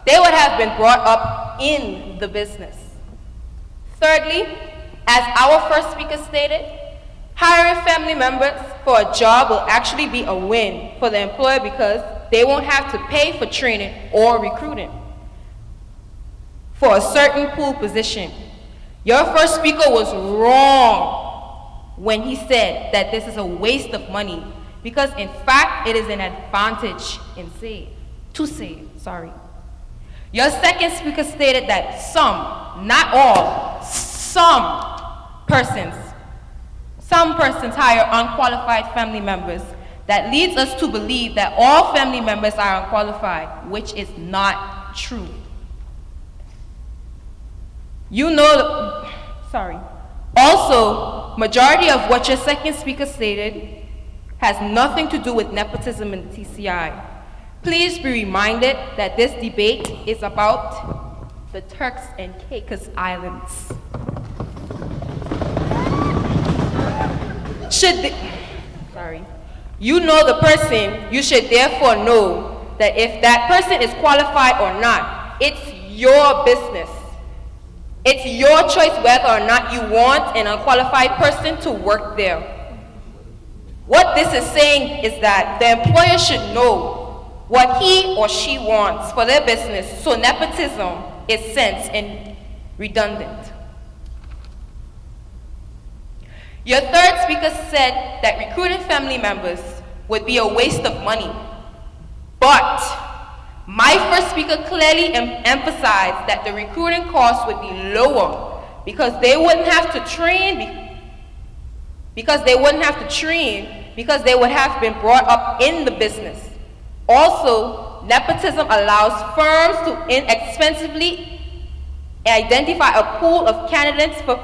they would have been brought up in the business. Thirdly, as our first speaker stated, hiring family members for a job will actually be a win for the employer because they won't have to pay for training or recruiting for a certain pool position. Your first speaker was wrong when he said that this is a waste of money because in fact it is an advantage to save. Your second speaker stated that some, not all, some persons hire unqualified family members. That leads us to believe that all family members are unqualified, which is not true. You know, sorry. Also, majority of what your second speaker stated has nothing to do with nepotism in the TCI. Please be reminded that this debate is about the Turks and Caicos Islands. You know the person, you should therefore know that if that person is qualified or not, it's your business. It's your choice whether or not you want an unqualified person to work there. What this is saying is that the employer should know what he or she wants for their business, so nepotism is sense and redundant. Your third speaker said that recruiting family members would be a waste of money. But my first speaker clearly emphasized that the recruiting costs would be lower because they wouldn't have to train, because they would have been brought up in the business. Also, nepotism allows firms to inexpensively identify a pool of candidates for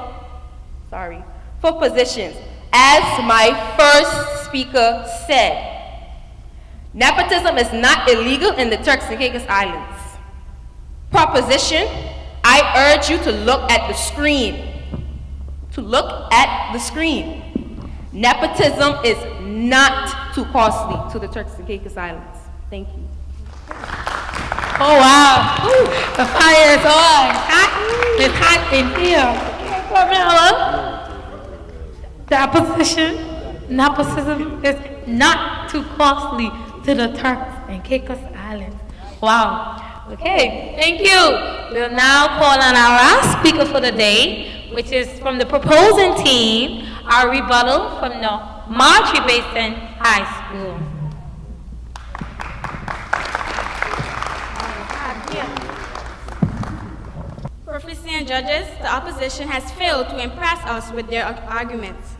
positions. As my first speaker said, nepotism is not illegal in the Turks and Caicos Islands. Proposition, I urge you to look at the screen. To look at the screen. Nepotism is not too costly to the Turks and Caicos Islands. Thank you. Oh wow, ooh, the fire is on. It's hot in here. Okay, Pamela. The nepotism is not too costly to the Turks and Caicos Islands. Wow. Okay, thank you. We'll now call on our last speaker for the day, which is from the proposing team, our rebuttal from the Marjorie Basin High School. Proficient judges, the opposition has failed to impress us with their arguments.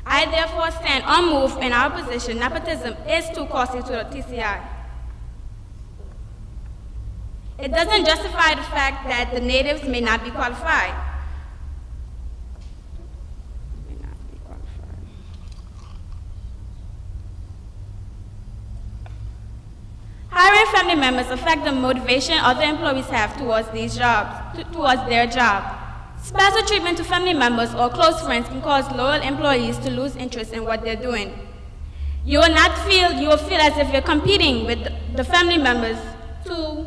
I therefore stand unmoved in our position. Nepotism is too costly to the TCI. It doesn't justify the fact that the natives may not be qualified. Hiring family members affect the motivation other employees have towards these jobs, towards their job. Special treatment to family members or close friends can cause loyal employees to lose interest in what they're doing. You will feel as if you're competing with the family members to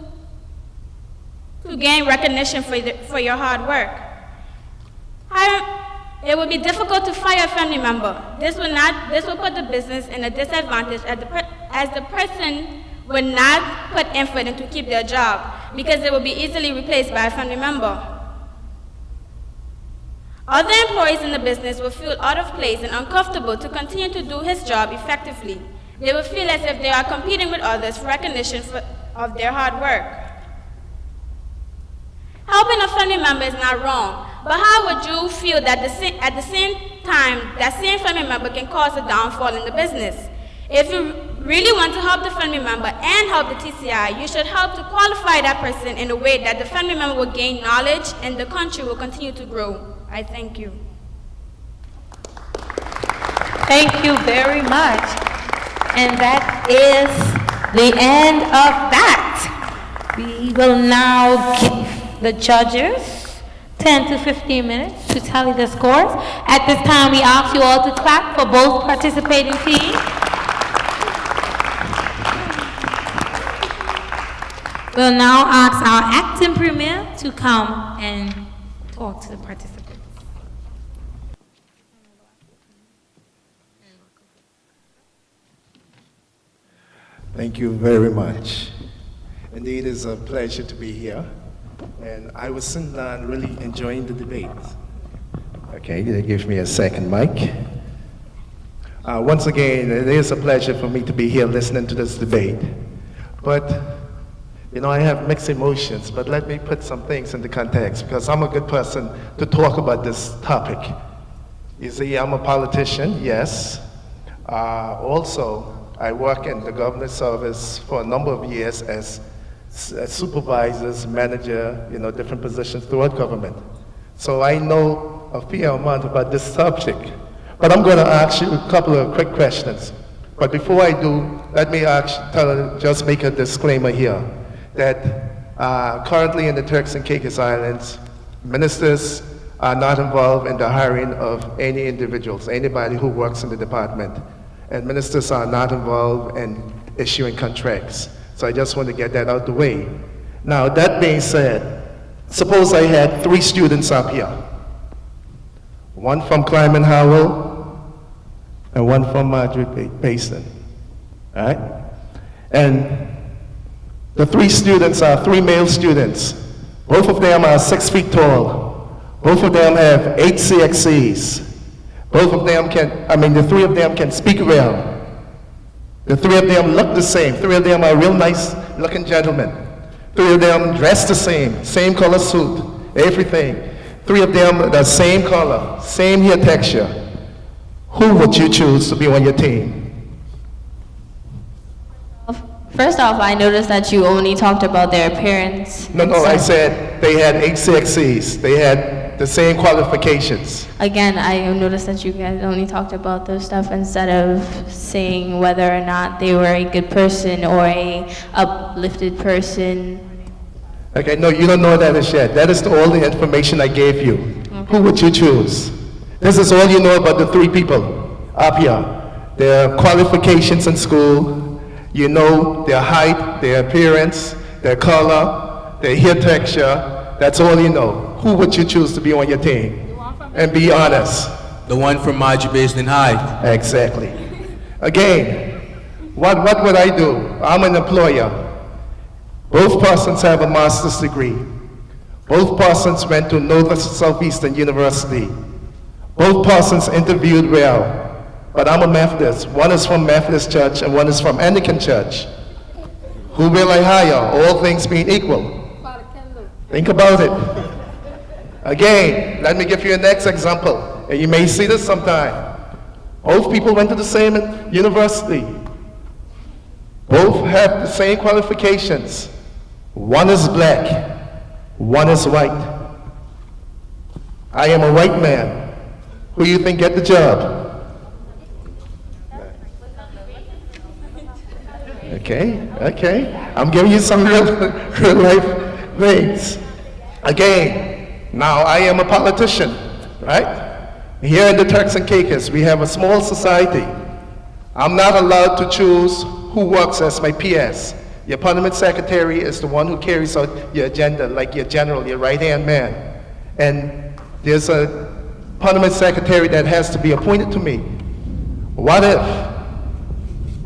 gain recognition for your hard work. It would be difficult to fire a family member. This will put the business in a disadvantage as the person would not put effort in to keep their job because they will be easily replaced by a family member. Other employees in the business will feel out of place and uncomfortable to continue to do his job effectively. They will feel as if they are competing with others for recognition of their hard work. Helping a family member is not wrong, but how would you feel that at the same time that same family member can cause a downfall in the business? If you really want to help the family member and help the TCI, you should help to qualify that person in a way that the family member will gain knowledge and the country will continue to grow. I thank you. Thank you very much. And that is the end of that. We will now give the judges 10 to 15 minutes to tally the scores. At this time, we ask you all to clap for both participating teams. We'll now ask our acting premier to come and talk to the participants. Thank you very much. Indeed, it's a pleasure to be here. And I was sitting down really enjoying the debate. Okay, they give me a second mic. Once again, it is a pleasure for me to be here listening to this debate. But, you know, I have mixed emotions, but let me put some things into context because I'm a good person to talk about this topic. You see, I'm a politician, yes. Also, I work in the government service for a number of years as supervisors, manager, you know, different positions throughout government. So I know a fair amount about this subject. But I'm going to ask you a couple of quick questions. But before I do, let me just make a disclaimer here that currently in the Turks and Caicos Islands, ministers are not involved in the hiring of any individuals, anybody who works in the department. And ministers are not involved in issuing contracts. So I just want to get that out the way. Now, that being said, suppose I had 3 students up here. One from Clyman Howell and one from Marjorie Payson. All right? And the 3 students are 3 male students. Both of them are 6 feet tall. Both of them have HCXCs. Both of them the 3 of them can speak well. The 3 of them look the same. 3 of them are real nice looking gentlemen. 3 of them dress the same color suit, everything. 3 of them the same color, same hair texture. Who would you choose to be on your team? First off, I noticed that you only talked about their appearance. No, I said they had HCXCs. They had the same qualifications. Again, I noticed that you guys only talked about those stuff instead of saying whether or not they were a good person or a uplifted person. Okay, no, you don't know that as yet. That is all the information I gave you. Okay. Who would you choose? This is all you know about the 3 people up here. Their qualifications in school, you know their height, their appearance, their color, their hair texture. That's all you know. Who would you choose to be on your team? And be honest. The one from Marjorie Basin High. Exactly. Again, what would I do? I'm an employer. Both persons have a master's degree. Both persons went to Northern Southeastern University. Both persons interviewed well. But I'm a Methodist. One is from Methodist Church and one is from Anglican Church. Who will I hire? All things being equal. Think about it. Again, let me give you a next example. And you may see this sometime. Both people went to the same university. Both have the same qualifications. One is black, one is white. I am a white man. Who do you think get the job? Okay. I'm giving you some real life things. Again, now I am a politician, right? Here in the Turks and Caicos, we have a small society. I'm not allowed to choose who works as my PS. Your parliament secretary is the one who carries out your agenda, like your general, your right-hand man. And there's a parliament secretary that has to be appointed to me. What if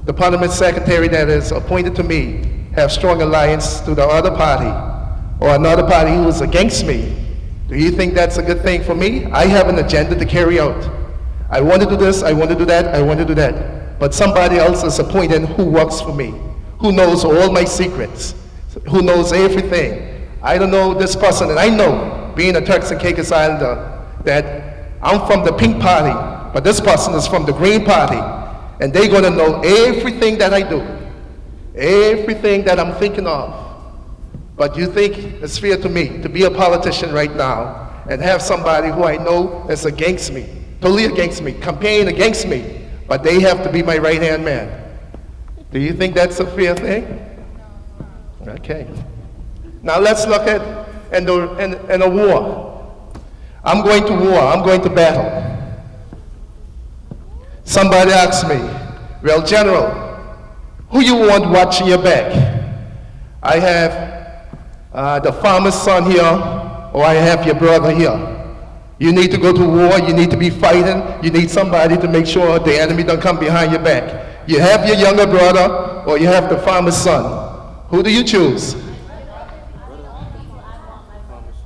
the parliament secretary that is appointed to me have strong alliance to the other party or another party who is against me? Do you think that's a good thing for me? I have an agenda to carry out. I want to do this, I want to do that, I want to do that. But somebody else is appointed who works for me, who knows all my secrets, who knows everything. I don't know this person, and I know, being a Turks and Caicos Islander, that I'm from the pink party, but this person is from the green party, and they're going to know everything that I do, everything that I'm thinking of. But you think it's fair to me to be a politician right now and have somebody who I know is against me, totally against me, campaign against me, but they have to be my right-hand man. Do you think that's a fair thing? Okay. Now let's look at in a war. I'm going to war, I'm going to battle. Somebody asks me, well, General, who you want watching your back? I have the farmer's son here, or I have your brother here. You need to go to war, you need to be fighting, you need somebody to make sure the enemy don't come behind your back. You have your younger brother, or you have the farmer's son. Who do you choose?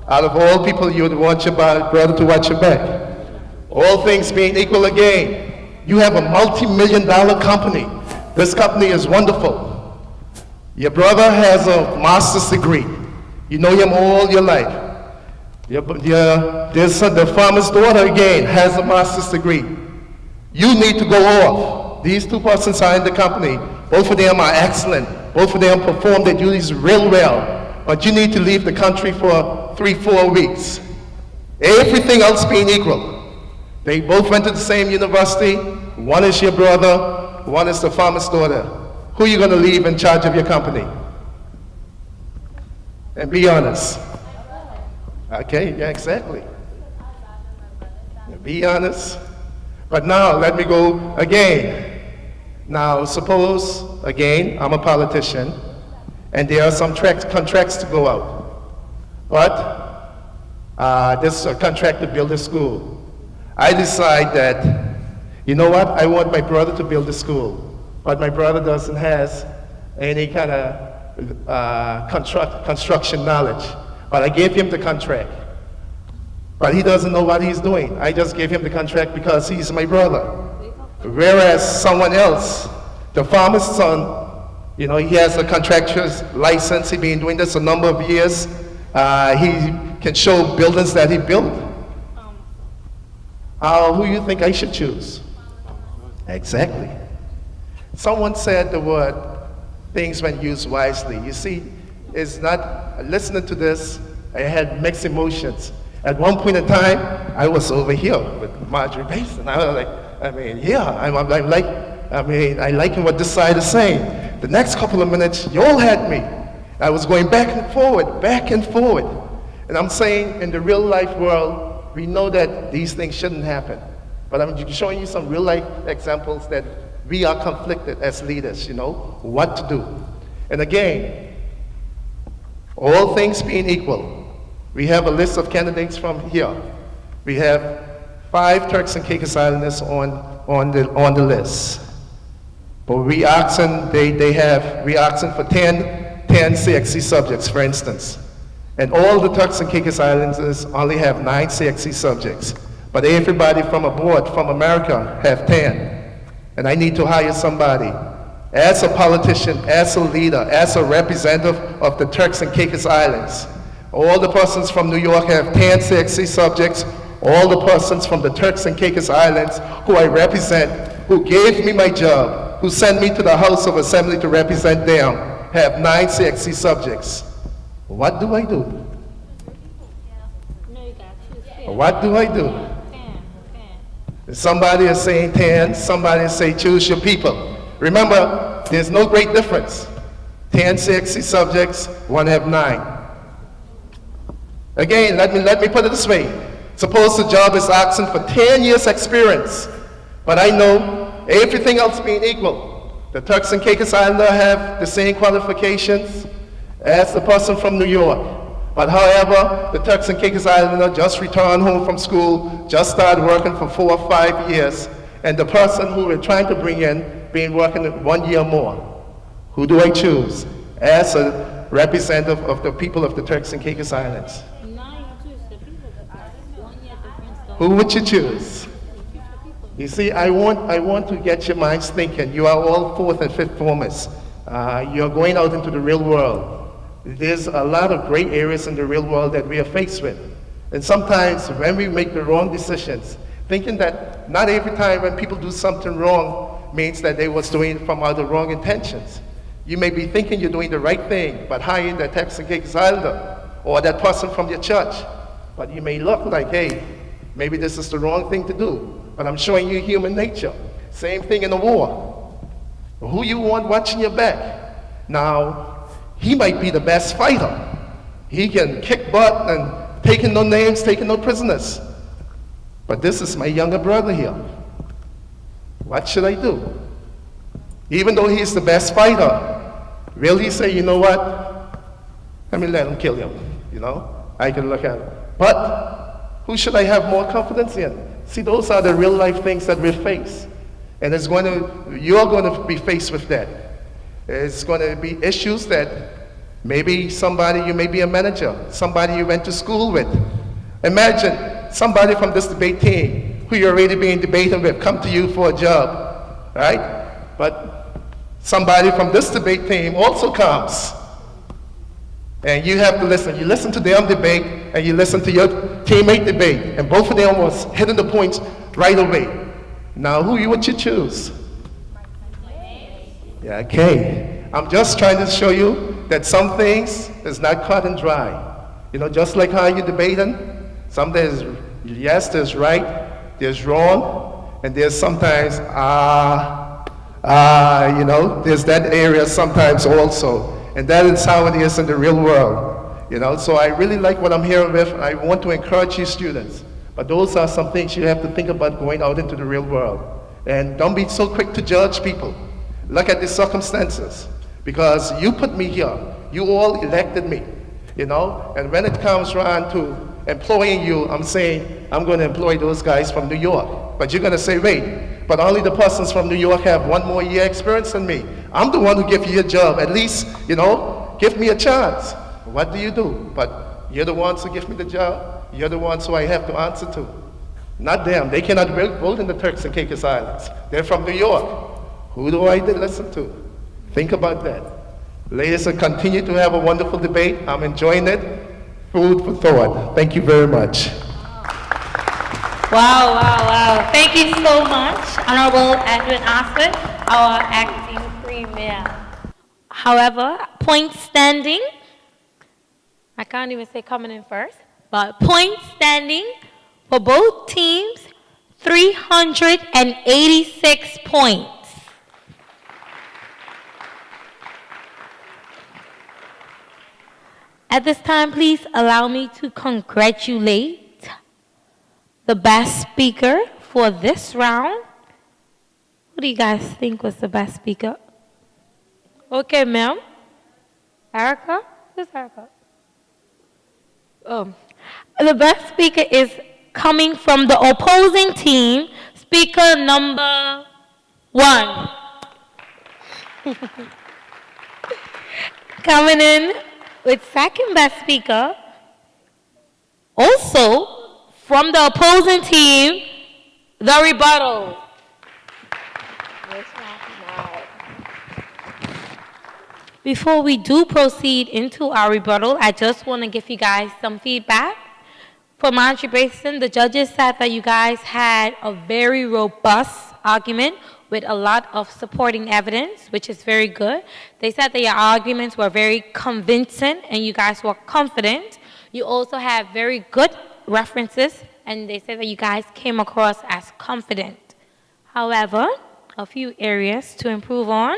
Out of all people, you would want your brother to watch your back. All things being equal again, you have a multi-million-dollar company. This company is wonderful. Your brother has a master's degree. You know him all your life. The farmer's daughter, again, has a master's degree. You need to go off. These 2 persons are in the company. Both of them are excellent. Both of them perform their duties real well. But you need to leave the country for 3-4 weeks. Everything else being equal. They both went to the same university. One is your brother, one is the farmer's daughter. Who are you going to leave in charge of your company? And be honest. Okay, yeah, exactly. Be honest. But now, let me go again. Now, suppose, again, I'm a politician, and there are some contracts to go out. But this is a contract to build a school. I decide that, you know what, I want my brother to build a school, but my brother doesn't have any kind of construction knowledge. But I gave him the contract. But he doesn't know what he's doing. I just gave him the contract because he's my brother. Whereas someone else, the farmer's son, you know, he has a contractor's license. He's been doing this a number of years. He can show buildings that he built. Who you think I should choose? Exactly. Someone said the word, things when used wisely. You see, it's not, listening to this, I had mixed emotions. At one point in time, I was over here with Marjorie Basin. I was like, I like what this side is saying. The next couple of minutes, you all had me. I was going back and forward, back and forward. And I'm saying, in the real life world, we know that these things shouldn't happen. But I'm showing you some real life examples that we are conflicted as leaders, you know, what to do. And again, all things being equal, we have a list of candidates from here. We have 5 Turks and Caicos Islanders on the list. But we asking for 10 CXC subjects, for instance. And all the Turks and Caicos Islanders only have 9 CXC subjects. But everybody from abroad, from America, have 10. And I need to hire somebody as a politician, as a leader, as a representative of the Turks and Caicos Islands. All the persons from New York have 10 CXC subjects. All the persons from the Turks and Caicos Islands who I represent, who gave me my job, who sent me to the House of Assembly to represent them, have 9 CXC subjects. What do I do? What do I do? Somebody is saying 10, somebody is saying choose your people. Remember, there's no great difference. 10 CXC subjects, one have 9. Again, let me put it this way. Suppose the job is asking for 10 years experience, but I know everything else being equal. The Turks and Caicos Islander have the same qualifications as the person from New York. But however, the Turks and Caicos Islander just returned home from school, just started working for 4 or 5 years, and the person who we're trying to bring in been working 1 year more. Who do I choose as a representative of the people of the Turks and Caicos Islands? Who would you choose? You see, I want to get your minds thinking. You are all 4th and 5th formers. You're going out into the real world. There's a lot of gray areas in the real world that we are faced with. And sometimes when we make the wrong decisions, thinking that not every time when people do something wrong means that they was doing it from the wrong intentions. You may be thinking you're doing the right thing, but hiring that Turks and Caicos Islander or that person from your church. But you may look like, hey, maybe this is the wrong thing to do. But I'm showing you human nature. Same thing in a war. Who you want watching your back? Now, he might be the best fighter. He can kick butt and taking no names, taking no prisoners. But this is my younger brother here. What should I do? Even though he's the best fighter, will he say, you know what? Let me let him kill him. You know, I can look at it. But who should I have more confidence in? See, those are the real life things that we face. And you're going to be faced with that. It's going to be issues that maybe somebody, you may be a manager, somebody you went to school with. Imagine somebody from this debate team who you're already being debating with come to you for a job, right? But somebody from this debate team also comes. And you have to listen. You listen to them debate and you listen to your teammate debate. And both of them was hitting the points right away. Now, who would you choose? Yeah, okay. I'm just trying to show you that some things is not cut and dry. You know, just like how you're debating, Some there's yes, there's right, there's wrong, and there's sometimes there's that area sometimes also. And that is how it is in the real world. So I really like what I'm hearing with. I want to encourage you students. But those are some things you have to think about going out into the real world. And don't be so quick to judge people. Look at the circumstances. Because you put me here. You all elected me. And when it comes around to employing you, I'm saying, I'm going to employ those guys from New York. But you're going to say, wait, but only the persons from New York have 1 more year experience than me. I'm the one who give you a job. At least, give me a chance. What do you do? But you're the ones who give me the job. You're the ones who I have to answer to. Not them. They cannot vote in the Turks and Caicos Islands. They're from New York. Who do I listen to? Think about that. Ladies, continue to have a wonderful debate. I'm enjoying it. Food for thought. Thank you very much. Wow, wow, wow. Thank you so much, Honorable Edwin Osford, our acting premier. However, point standing, I can't even say coming in first, but point standing for both teams, 386 points. At this time, please allow me to congratulate the best speaker for this round. Who do you guys think was the best speaker? Okay, ma'am. Erica? Who's Erica? Oh. The best speaker is coming from the opposing team, speaker number 1. Coming in with second best speaker, also from the opposing team, the rebuttal. Before we do proceed into our rebuttal, I just want to give you guys some feedback. For Monterey Basin, the judges said that you guys had a very robust argument with a lot of supporting evidence, which is very good. They said that your arguments were very convincing and you guys were confident. You also have very good references, and they said that you guys came across as confident. However, a few areas to improve on.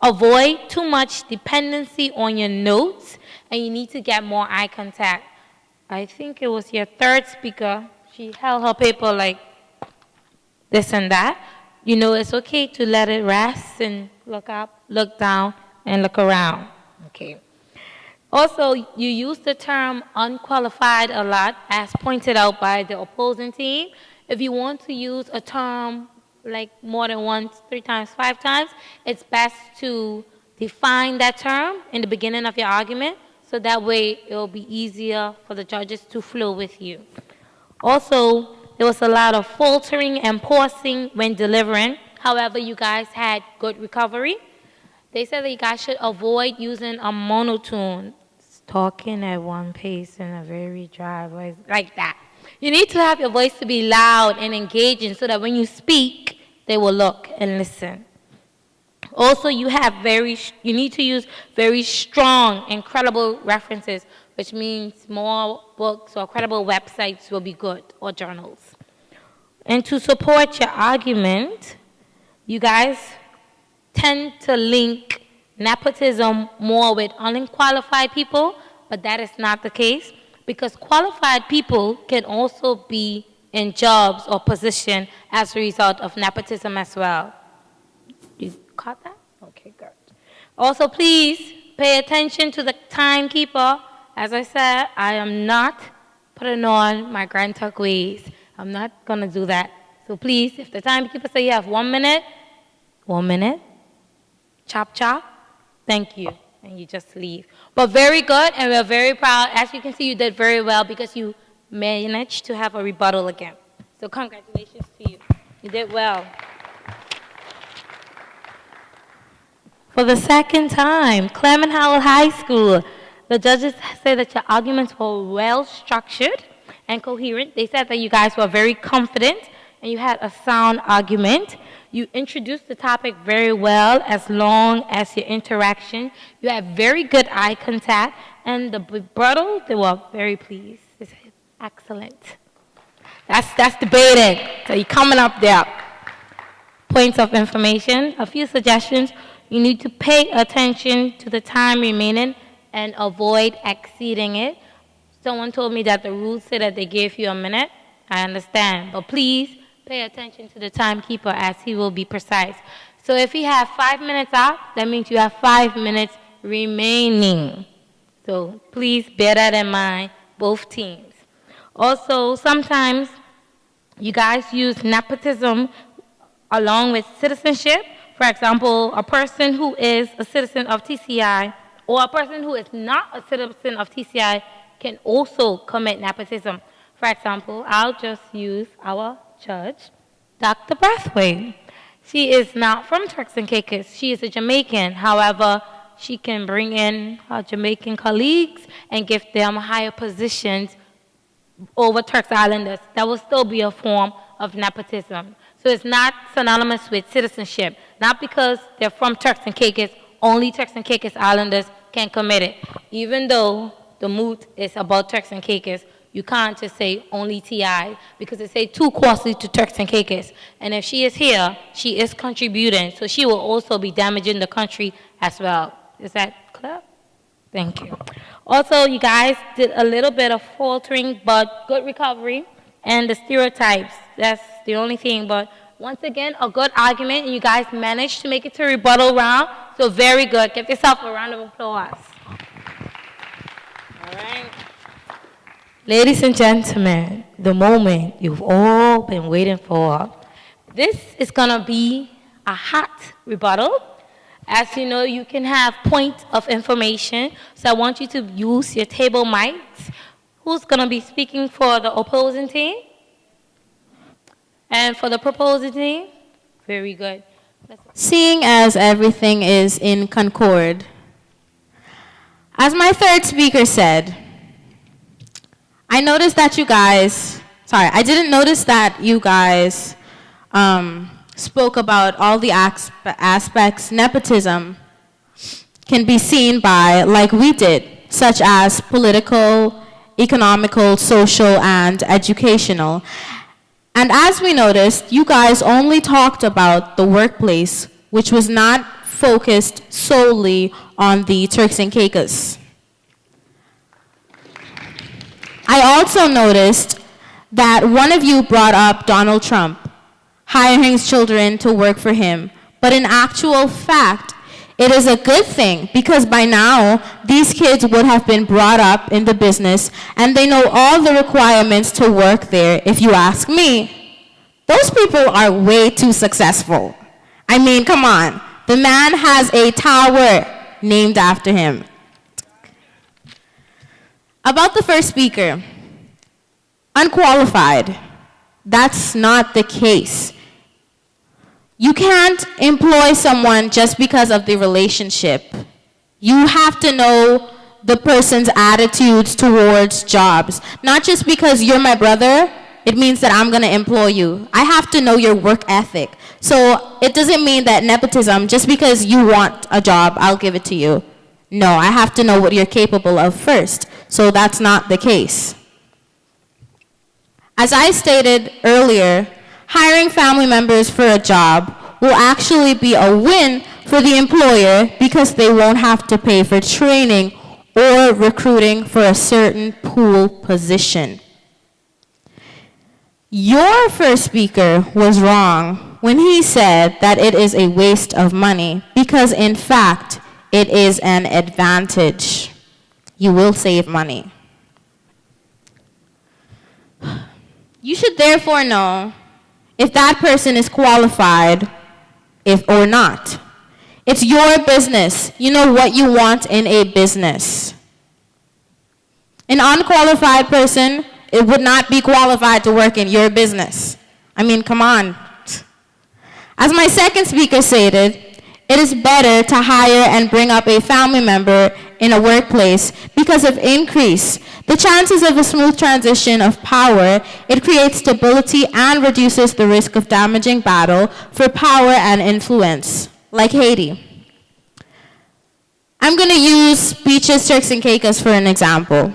Avoid too much dependency on your notes, and you need to get more eye contact. I think it was your third speaker. She held her paper like this and that. It's okay to let it rest and look up, look down, and look around. Okay. Also, you use the term unqualified a lot, as pointed out by the opposing team. If you want to use a term like more than once, 3 times, 5 times, it's best to define that term in the beginning of your argument, so that way it will be easier for the judges to flow with you. Also, there was a lot of faltering and pausing when delivering. However, you guys had good recovery. They said that you guys should avoid using a monotone, talking at one pace in a very dry voice, like that. You need to have your voice to be loud and engaging so that when you speak, they will look and listen. Also, you need to use very strong and credible references, which means more books or credible websites will be good, or journals. And to support your argument, you guys tend to link nepotism more with unqualified people, but that is not the case, because qualified people can also be in jobs or position as a result of nepotism as well. You caught that? Okay, good. Also, please pay attention to the timekeeper. As I said, I am not putting on my Grand Turk ways. I'm not going to do that. So please, if the timekeeper says you have 1 minute, 1 minute, chop, chop, thank you, and you just leave. But very good, and we're very proud. As you can see, you did very well because you managed to have a rebuttal again. So congratulations to you. You did well. For the second time, Clement Howell High School, the judges say that your arguments were well structured and coherent. They said that you guys were very confident and you had a sound argument. You introduced the topic very well, as long as your interaction. You had very good eye contact, and the rebuttal, they were very pleased. They said, Excellent. That's debated. So you're coming up there. Points of information, a few suggestions. You need to pay attention to the time remaining and avoid exceeding it. Someone told me that the rules say that they gave you a minute. I understand, but please pay attention to the timekeeper as he will be precise. So if you have 5 minutes out, that means you have 5 minutes remaining. So please bear that in mind, both teams. Also, sometimes you guys use nepotism along with citizenship. For example, a person who is a citizen of TCI or a person who is not a citizen of TCI can also commit nepotism. For example, I'll just use our judge, Dr. Brathwaite. She is not from Turks and Caicos. She is a Jamaican. However, she can bring in her Jamaican colleagues and give them higher positions over Turks Islanders. That will still be a form of nepotism. So it's not synonymous with citizenship. Not because they're from Turks and Caicos, only Turks and Caicos Islanders can commit it. Even though the moot is about Turks and Caicos, you can't just say only TI because it say too costly to Turks and Caicos. And if she is here, she is contributing, so she will also be damaging the country as well. Is that clear? Thank you. Also, you guys did a little bit of faltering, but good recovery. And the stereotypes, that's the only thing. But once again, a good argument, and you guys managed to make it to rebuttal round. So very good. Give yourself a round of applause. All right. Ladies and gentlemen, the moment you've all been waiting for. This is going to be a hot rebuttal. As you know, you can have point of information. So I want you to use your table mics. Who's going to be speaking for the opposing team? And for the proposing team? Very good. Seeing as everything is in concord, as my third speaker said, I noticed that you guys, I didn't notice that you guys spoke about all the aspects nepotism can be seen by, like we did, such as political, economical, social, and educational. And as we noticed, you guys only talked about the workplace, which was not focused solely on the Turks and Caicos. I also noticed that one of you brought up Donald Trump hiring his children to work for him. But in actual fact, it is a good thing because by now, these kids would have been brought up in the business and they know all the requirements to work there. If you ask me, those people are way too successful. I mean, come on. The man has a tower named after him. About the first speaker, unqualified. That's not the case. You can't employ someone just because of the relationship. You have to know the person's attitudes towards jobs. Not just because you're my brother, it means that I'm going to employ you. I have to know your work ethic. So it doesn't mean that nepotism, just because you want a job, I'll give it to you. No, I have to know what you're capable of first. So that's not the case. As I stated earlier, hiring family members for a job will actually be a win for the employer because they won't have to pay for training or recruiting for a certain pool position. Your first speaker was wrong when he said that it is a waste of money because in fact, it is an advantage. You will save money. You should therefore know if that person is qualified or not. It's your business. You know what you want in a business. An unqualified person, it would not be qualified to work in your business. I mean, come on. As my second speaker stated, it is better to hire and bring up a family member in a workplace because of increase the chances of a smooth transition of power. It creates stability and reduces the risk of damaging battle for power and influence, like Haiti. I'm going to use Beaches, Turks, and Caicos for an example.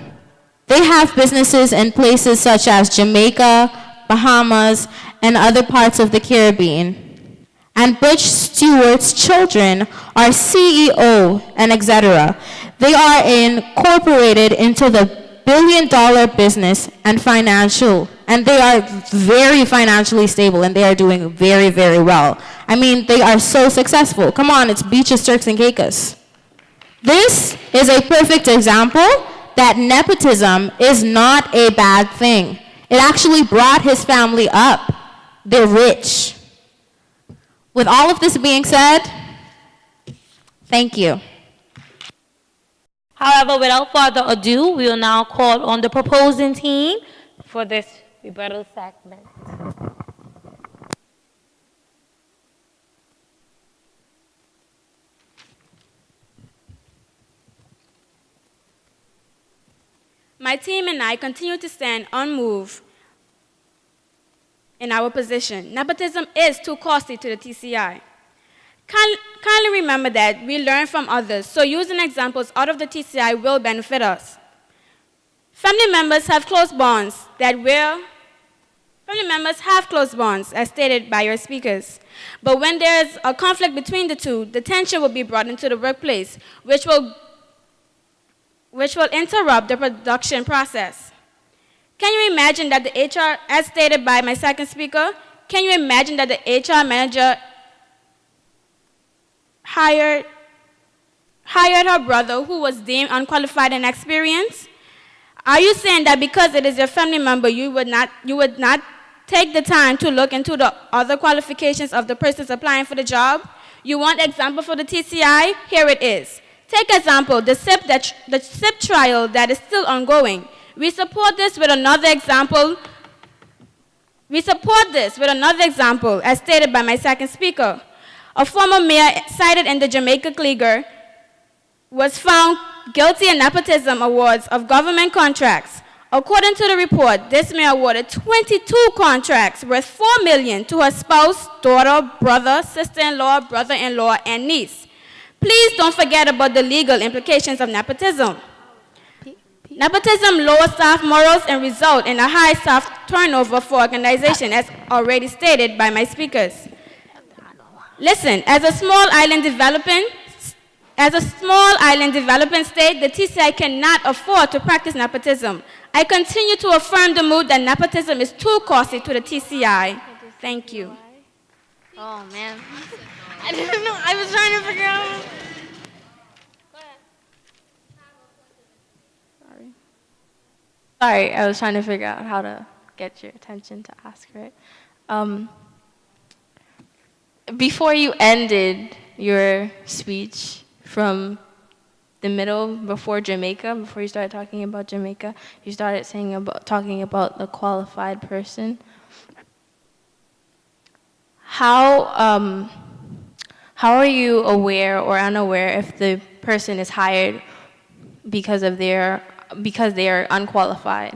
They have businesses in places such as Jamaica, Bahamas, and other parts of the Caribbean. And Butch Stewart's children are CEO and etc. They are incorporated into the billion-dollar business and they are very financially stable, and they are doing very, very well. I mean, they are so successful. Come on, it's Beaches, Turks, and Caicos. This is a perfect example that nepotism is not a bad thing. It actually brought his family up. They're rich. With all of this being said, thank you. However, without further ado, we will now call on the proposing team for this rebuttal segment. My team and I continue to stand unmoved in our position. Nepotism is too costly to the TCI. Kindly remember that we learn from others, so using examples out of the TCI will benefit us. Family members have close bonds, as stated by your speakers. But when there is a conflict between the two, the tension will be brought into the workplace, which will interrupt the production process. Can you imagine that the HR, as stated by my second speaker, can you imagine that the HR manager hired her brother who was deemed unqualified and inexperienced? Are you saying that because it is your family member, you would not take the time to look into the other qualifications of the persons applying for the job? You want example for the TCI? Here it is. Take example, the SIP trial that is still ongoing. We support this with another example. As stated by my second speaker. A former mayor cited in the Jamaica Cliger was found guilty in nepotism awards of government contracts. According to the report, this mayor awarded 22 contracts worth $4 million to her spouse, daughter, brother, sister-in-law, brother-in-law, and niece. Please don't forget about the legal implications of nepotism. Nepotism lowers staff morals and result in a high staff turnover for organization, as already stated by my speakers. Listen, as a small island developing state, the TCI cannot afford to practice nepotism. I continue to affirm the mood that nepotism is too costly to the TCI. Thank you. Oh, man. I didn't know. I was trying to figure out. Sorry, I was trying to figure out how to get your attention to ask her it. Before you ended your speech from the middle, before you started talking about Jamaica, you started talking about the qualified person. How are you aware or unaware if the person is hired because they are unqualified?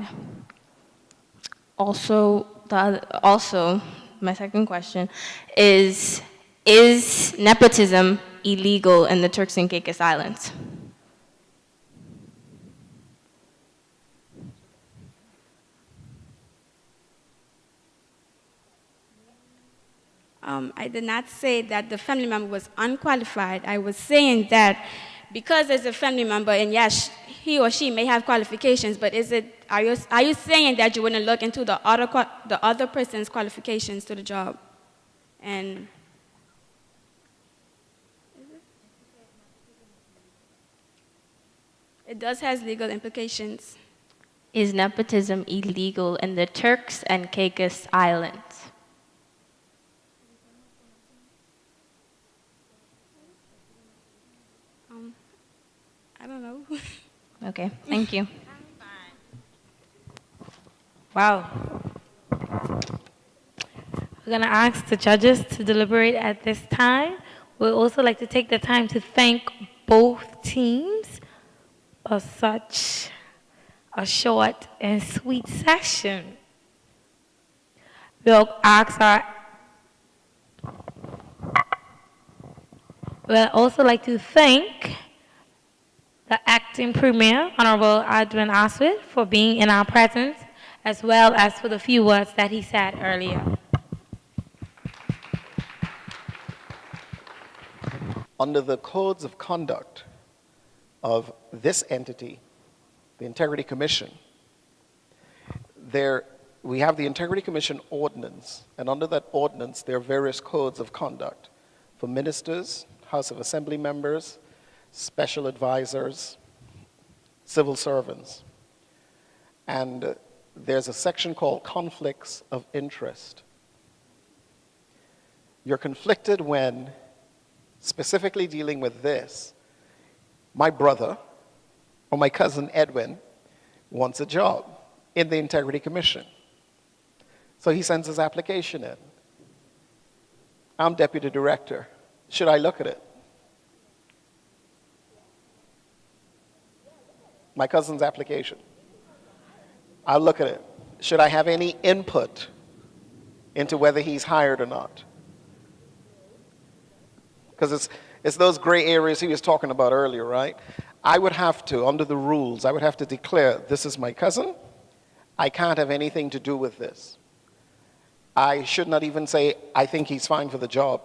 Also, my second question is nepotism illegal in the Turks and Caicos Islands? I did not say that the family member was unqualified. I was saying that because it's a family member, and yes, he or she may have qualifications, but are you saying that you wouldn't look into the other person's qualifications to the job? And it does have legal implications. Is nepotism illegal in the Turks and Caicos Islands? I don't know. Okay, thank you. Wow. We're going to ask the judges to deliberate at this time. We'd also like to take the time to thank both teams for such a short and sweet session. We'll also like to thank the acting Acting Premier, Honorable Adwin Aswit, for being in our presence, as well as for the few words that he said earlier. Under the codes of conduct of this entity, the Integrity Commission, we have the Integrity Commission ordinance, and under that ordinance there are various codes of conduct for ministers, House of Assembly members, special advisors, civil servants. And there's a section called conflicts of interest. You're conflicted when, specifically dealing with this, my brother or my cousin Edwin wants a job in the Integrity Commission. So he sends his application in. I'm deputy director. Should I look at it? My cousin's application. I'll look at it. Should I have any input into whether he's hired or not? Because it's those gray areas he was talking about earlier, right? I would have to, under the rules, I would have to declare, this is my cousin. I can't have anything to do with this. I should not even say, I think he's fine for the job.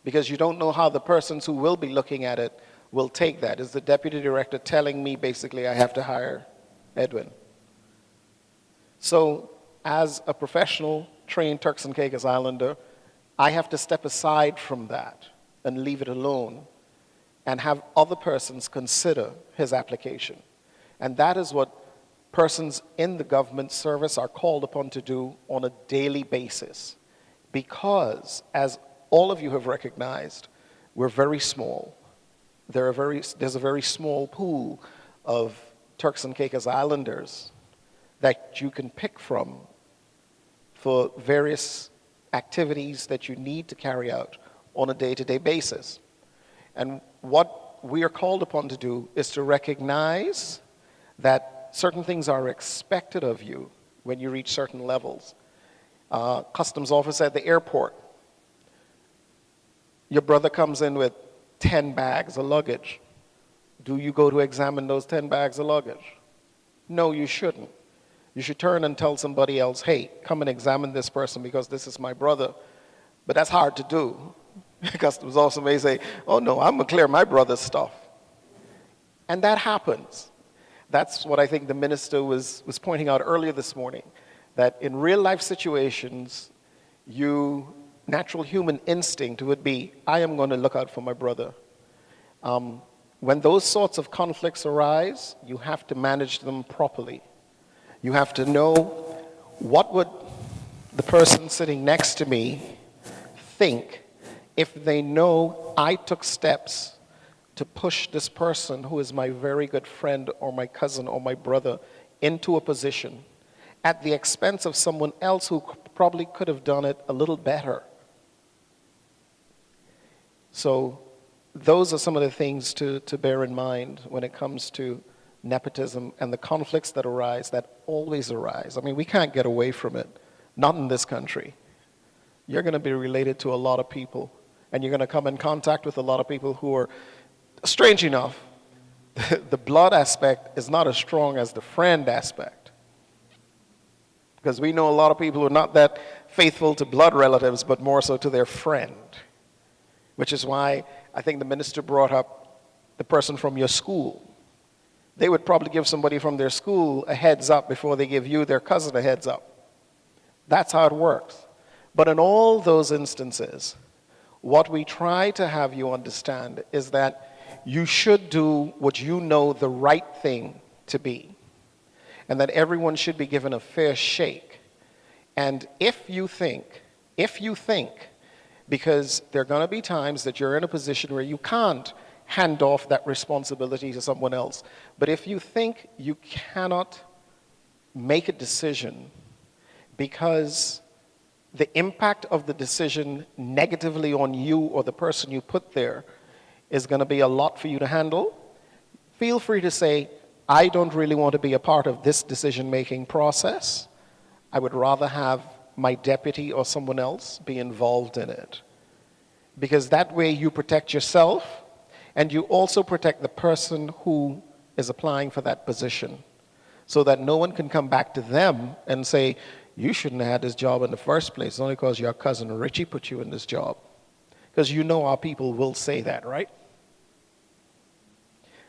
Because you don't know how the persons who will be looking at it will take that. Is the deputy director telling me basically I have to hire Edwin? So as a professional trained Turks and Caicos Islander, I have to step aside from that and leave it alone and have other persons consider his application. And that is what persons in the government service are called upon to do on a daily basis. Because, as all of you have recognized, we're very small. There's a very small pool of Turks and Caicos Islanders that you can pick from for various activities that you need to carry out on a day-to-day basis. And what we are called upon to do is to recognize that certain things are expected of you when you reach certain levels. Customs officer at the airport, your brother comes in with 10 bags of luggage. Do you go to examine those 10 bags of luggage? No, you shouldn't. You should turn and tell somebody else, hey, come and examine this person because this is my brother. But that's hard to do. Customs also may say, oh no, I'm gonna clear my brother's stuff. And that happens. That's what I think the minister was pointing out earlier this morning, that in real life situations, natural human instinct would be, I am going to look out for my brother. When those sorts of conflicts arise, you have to manage them properly. You have to know, what would the person sitting next to me think if they know I took steps to push this person who is my very good friend or my cousin or my brother into a position at the expense of someone else who probably could have done it a little better. So those are some of the things to bear in mind when it comes to nepotism and the conflicts that arise, that always arise. I mean, we can't get away from it, not in this country. You're going to be related to a lot of people, and you're going to come in contact with a lot of people who are, strange enough, the blood aspect is not as strong as the friend aspect. Because we know a lot of people who are not that faithful to blood relatives, but more so to their friend. Which is why I think the minister brought up the person from your school. They would probably give somebody from their school a heads up before they give you, their cousin, a heads up. That's how it works. But in all those instances, what we try to have you understand is that you should do what you know the right thing to be, and that everyone should be given a fair shake. And if you think, because there are going to be times that you're in a position where you can't hand off that responsibility to someone else, but if you think you cannot make a decision because the impact of the decision negatively on you or the person you put there is going to be a lot for you to handle, feel free to say, I don't really want to be a part of this decision-making process. I would rather have my deputy or someone else be involved in it. Because that way you protect yourself And you also protect the person who is applying for that position so that no one can come back to them and say, you shouldn't have had this job in the first place, only because your cousin Richie put you in this job. Because you know our people will say that, right?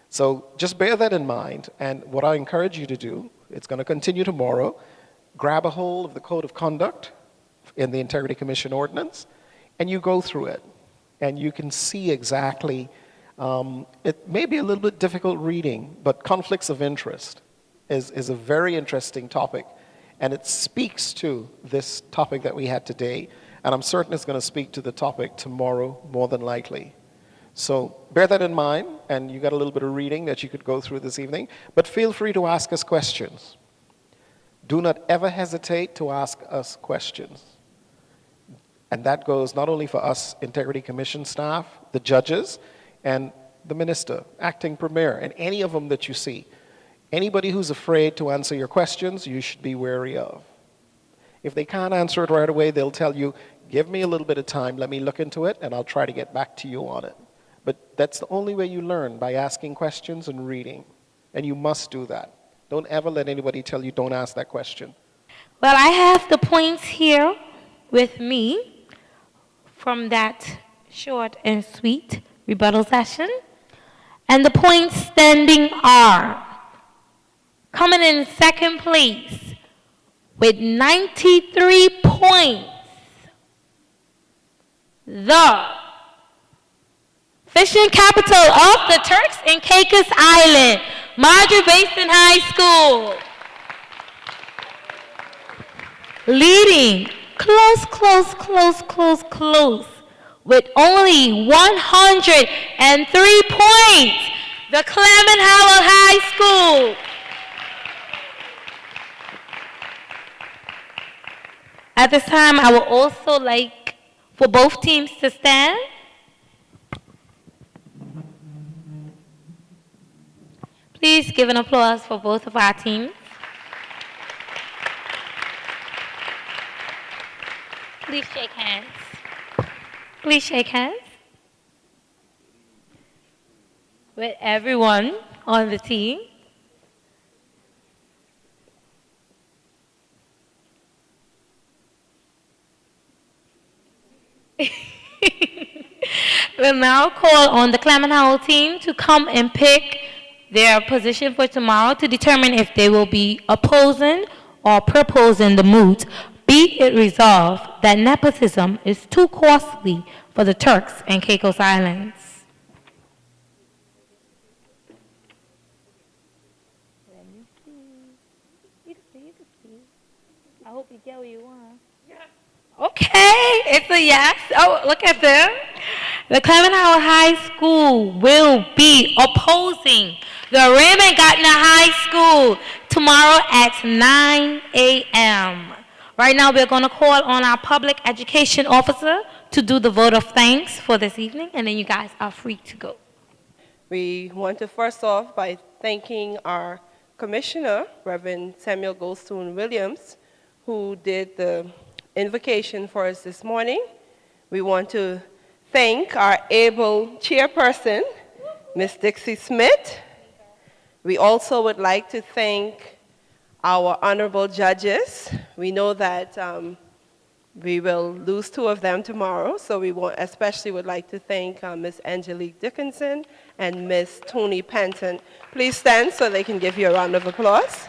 So just bear that in mind, and what I encourage you to do, it's going to continue tomorrow, grab a hold of the Code of Conduct in the Integrity Commission Ordinance, and you go through it, and you can see exactly, it may be a little bit difficult reading, but conflicts of interest is a very interesting topic, and it speaks to this topic that we had today, and I'm certain it's going to speak to the topic tomorrow more than likely. So bear that in mind, and you got a little bit of reading that you could go through this evening, but feel free to ask us questions. Do not ever hesitate to ask us questions. And that goes not only for us Integrity Commission staff, the judges, and the minister, acting premier, and any of them that you see. Anybody who's afraid to answer your questions, you should be wary of. If they can't answer it right away, they'll tell you, give me a little bit of time, let me look into it, and I'll try to get back to you on it. But that's the only way you learn, by asking questions and reading. And you must do that. Don't ever let anybody tell you don't ask that question. Well, I have the points here with me from that short and sweet rebuttal session. And the points standing are, coming in second place with 93 points, the fishing capital of the Turks and Caicos Island, Marjorie Basin High School. Leading close with only 103 points, the Clement Howell High School. At this time, I would also like for both teams to stand. Please give an applause for both of our teams. Please shake hands. Please shake hands with everyone on the team. We'll now call on the Clement Howell team to come and pick their position for tomorrow to determine if they will be opposing or proposing the moot. Be it resolved that nepotism is too costly for the Turks and Caicos Islands. Let me see. You can see. I hope you get what you want. Yes. Okay, it's a yes. Oh, look at them. The Clement Howell High School will be opposing the Raymond Gardner High School tomorrow at 9 a.m. Right now, we're going to call on our public education officer to do the vote of thanks for this evening, and then you guys are free to go. We want to first off by thanking our commissioner, Reverend Samuel Goldstone Williams, who did the invocation for us this morning. We want to thank our able chairperson, Ms. Dixie Smith. We also would like to thank our honorable judges. We know that we will lose two of them tomorrow, so we especially would like to thank Ms. Angelique Dickinson and Ms. Tony Penton. Please stand so they can give you a round of applause.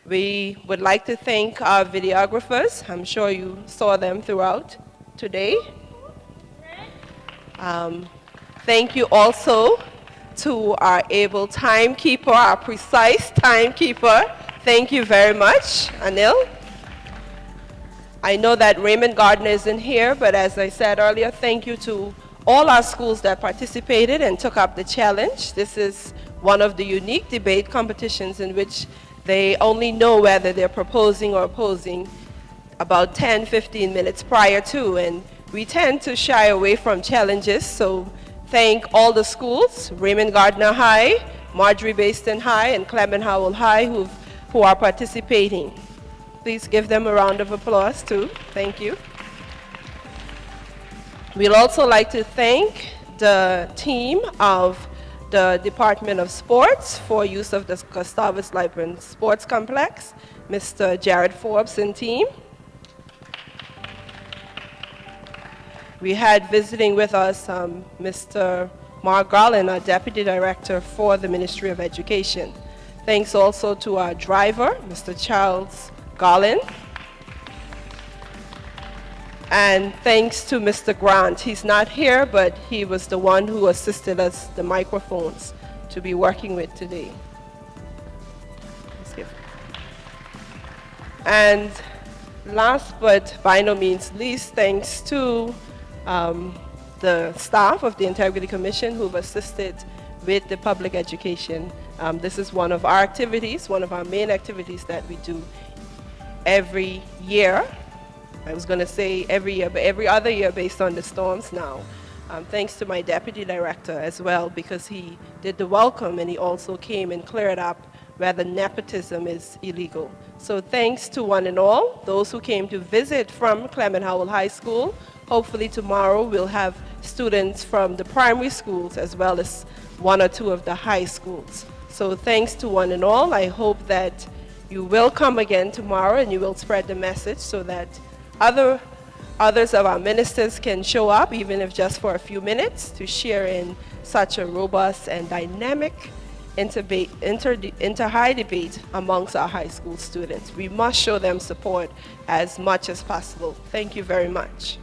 We would like to thank our videographers. I'm sure you saw them throughout today. Thank you also to our able timekeeper, our precise timekeeper. Thank you very much, Anil. I know that Raymond Gardner isn't here, but as I said earlier, thank you to all our schools that participated and took up the challenge. This is one of the unique debate competitions in which they only know whether they're proposing or opposing about 10, 15 minutes prior to, and we tend to shy away from challenges, so thank all the schools, Raymond Gardner High, Marjorie Basin High, and Clement Howell High who are participating. Please give them a round of applause too. Thank you. We'd also like to thank the team of the Department of Sports for use of the Gustavus Librand Sports Complex, Mr. Jared Forbes and team. We had visiting with us Mr. Mark Garland, our Deputy Director for the Ministry of Education. Thanks also to our driver, Mr. Charles Garland. And thanks to Mr. Grant. He's not here, but he was the one who assisted us, the microphones, to be working with today. And last but by no means least, thanks to the staff of the Integrity Commission who've assisted with the public education. This is one of our activities, one of our main activities that we do every year. I was going to say every year, but every other year based on the storms now. Thanks to my deputy director as well, because he did the welcome and he also came and cleared up whether nepotism is illegal. So thanks to one and all, those who came to visit from Clement Howell High School. Hopefully tomorrow we'll have students from the primary schools as well as one or two of the high schools. So thanks to one and all. I hope that you will come again tomorrow and you will spread the message so that others of our ministers can show up, even if just for a few minutes, to share in such a robust and dynamic inter-high debate amongst our high school students. We must show them support as much as possible. Thank you very much.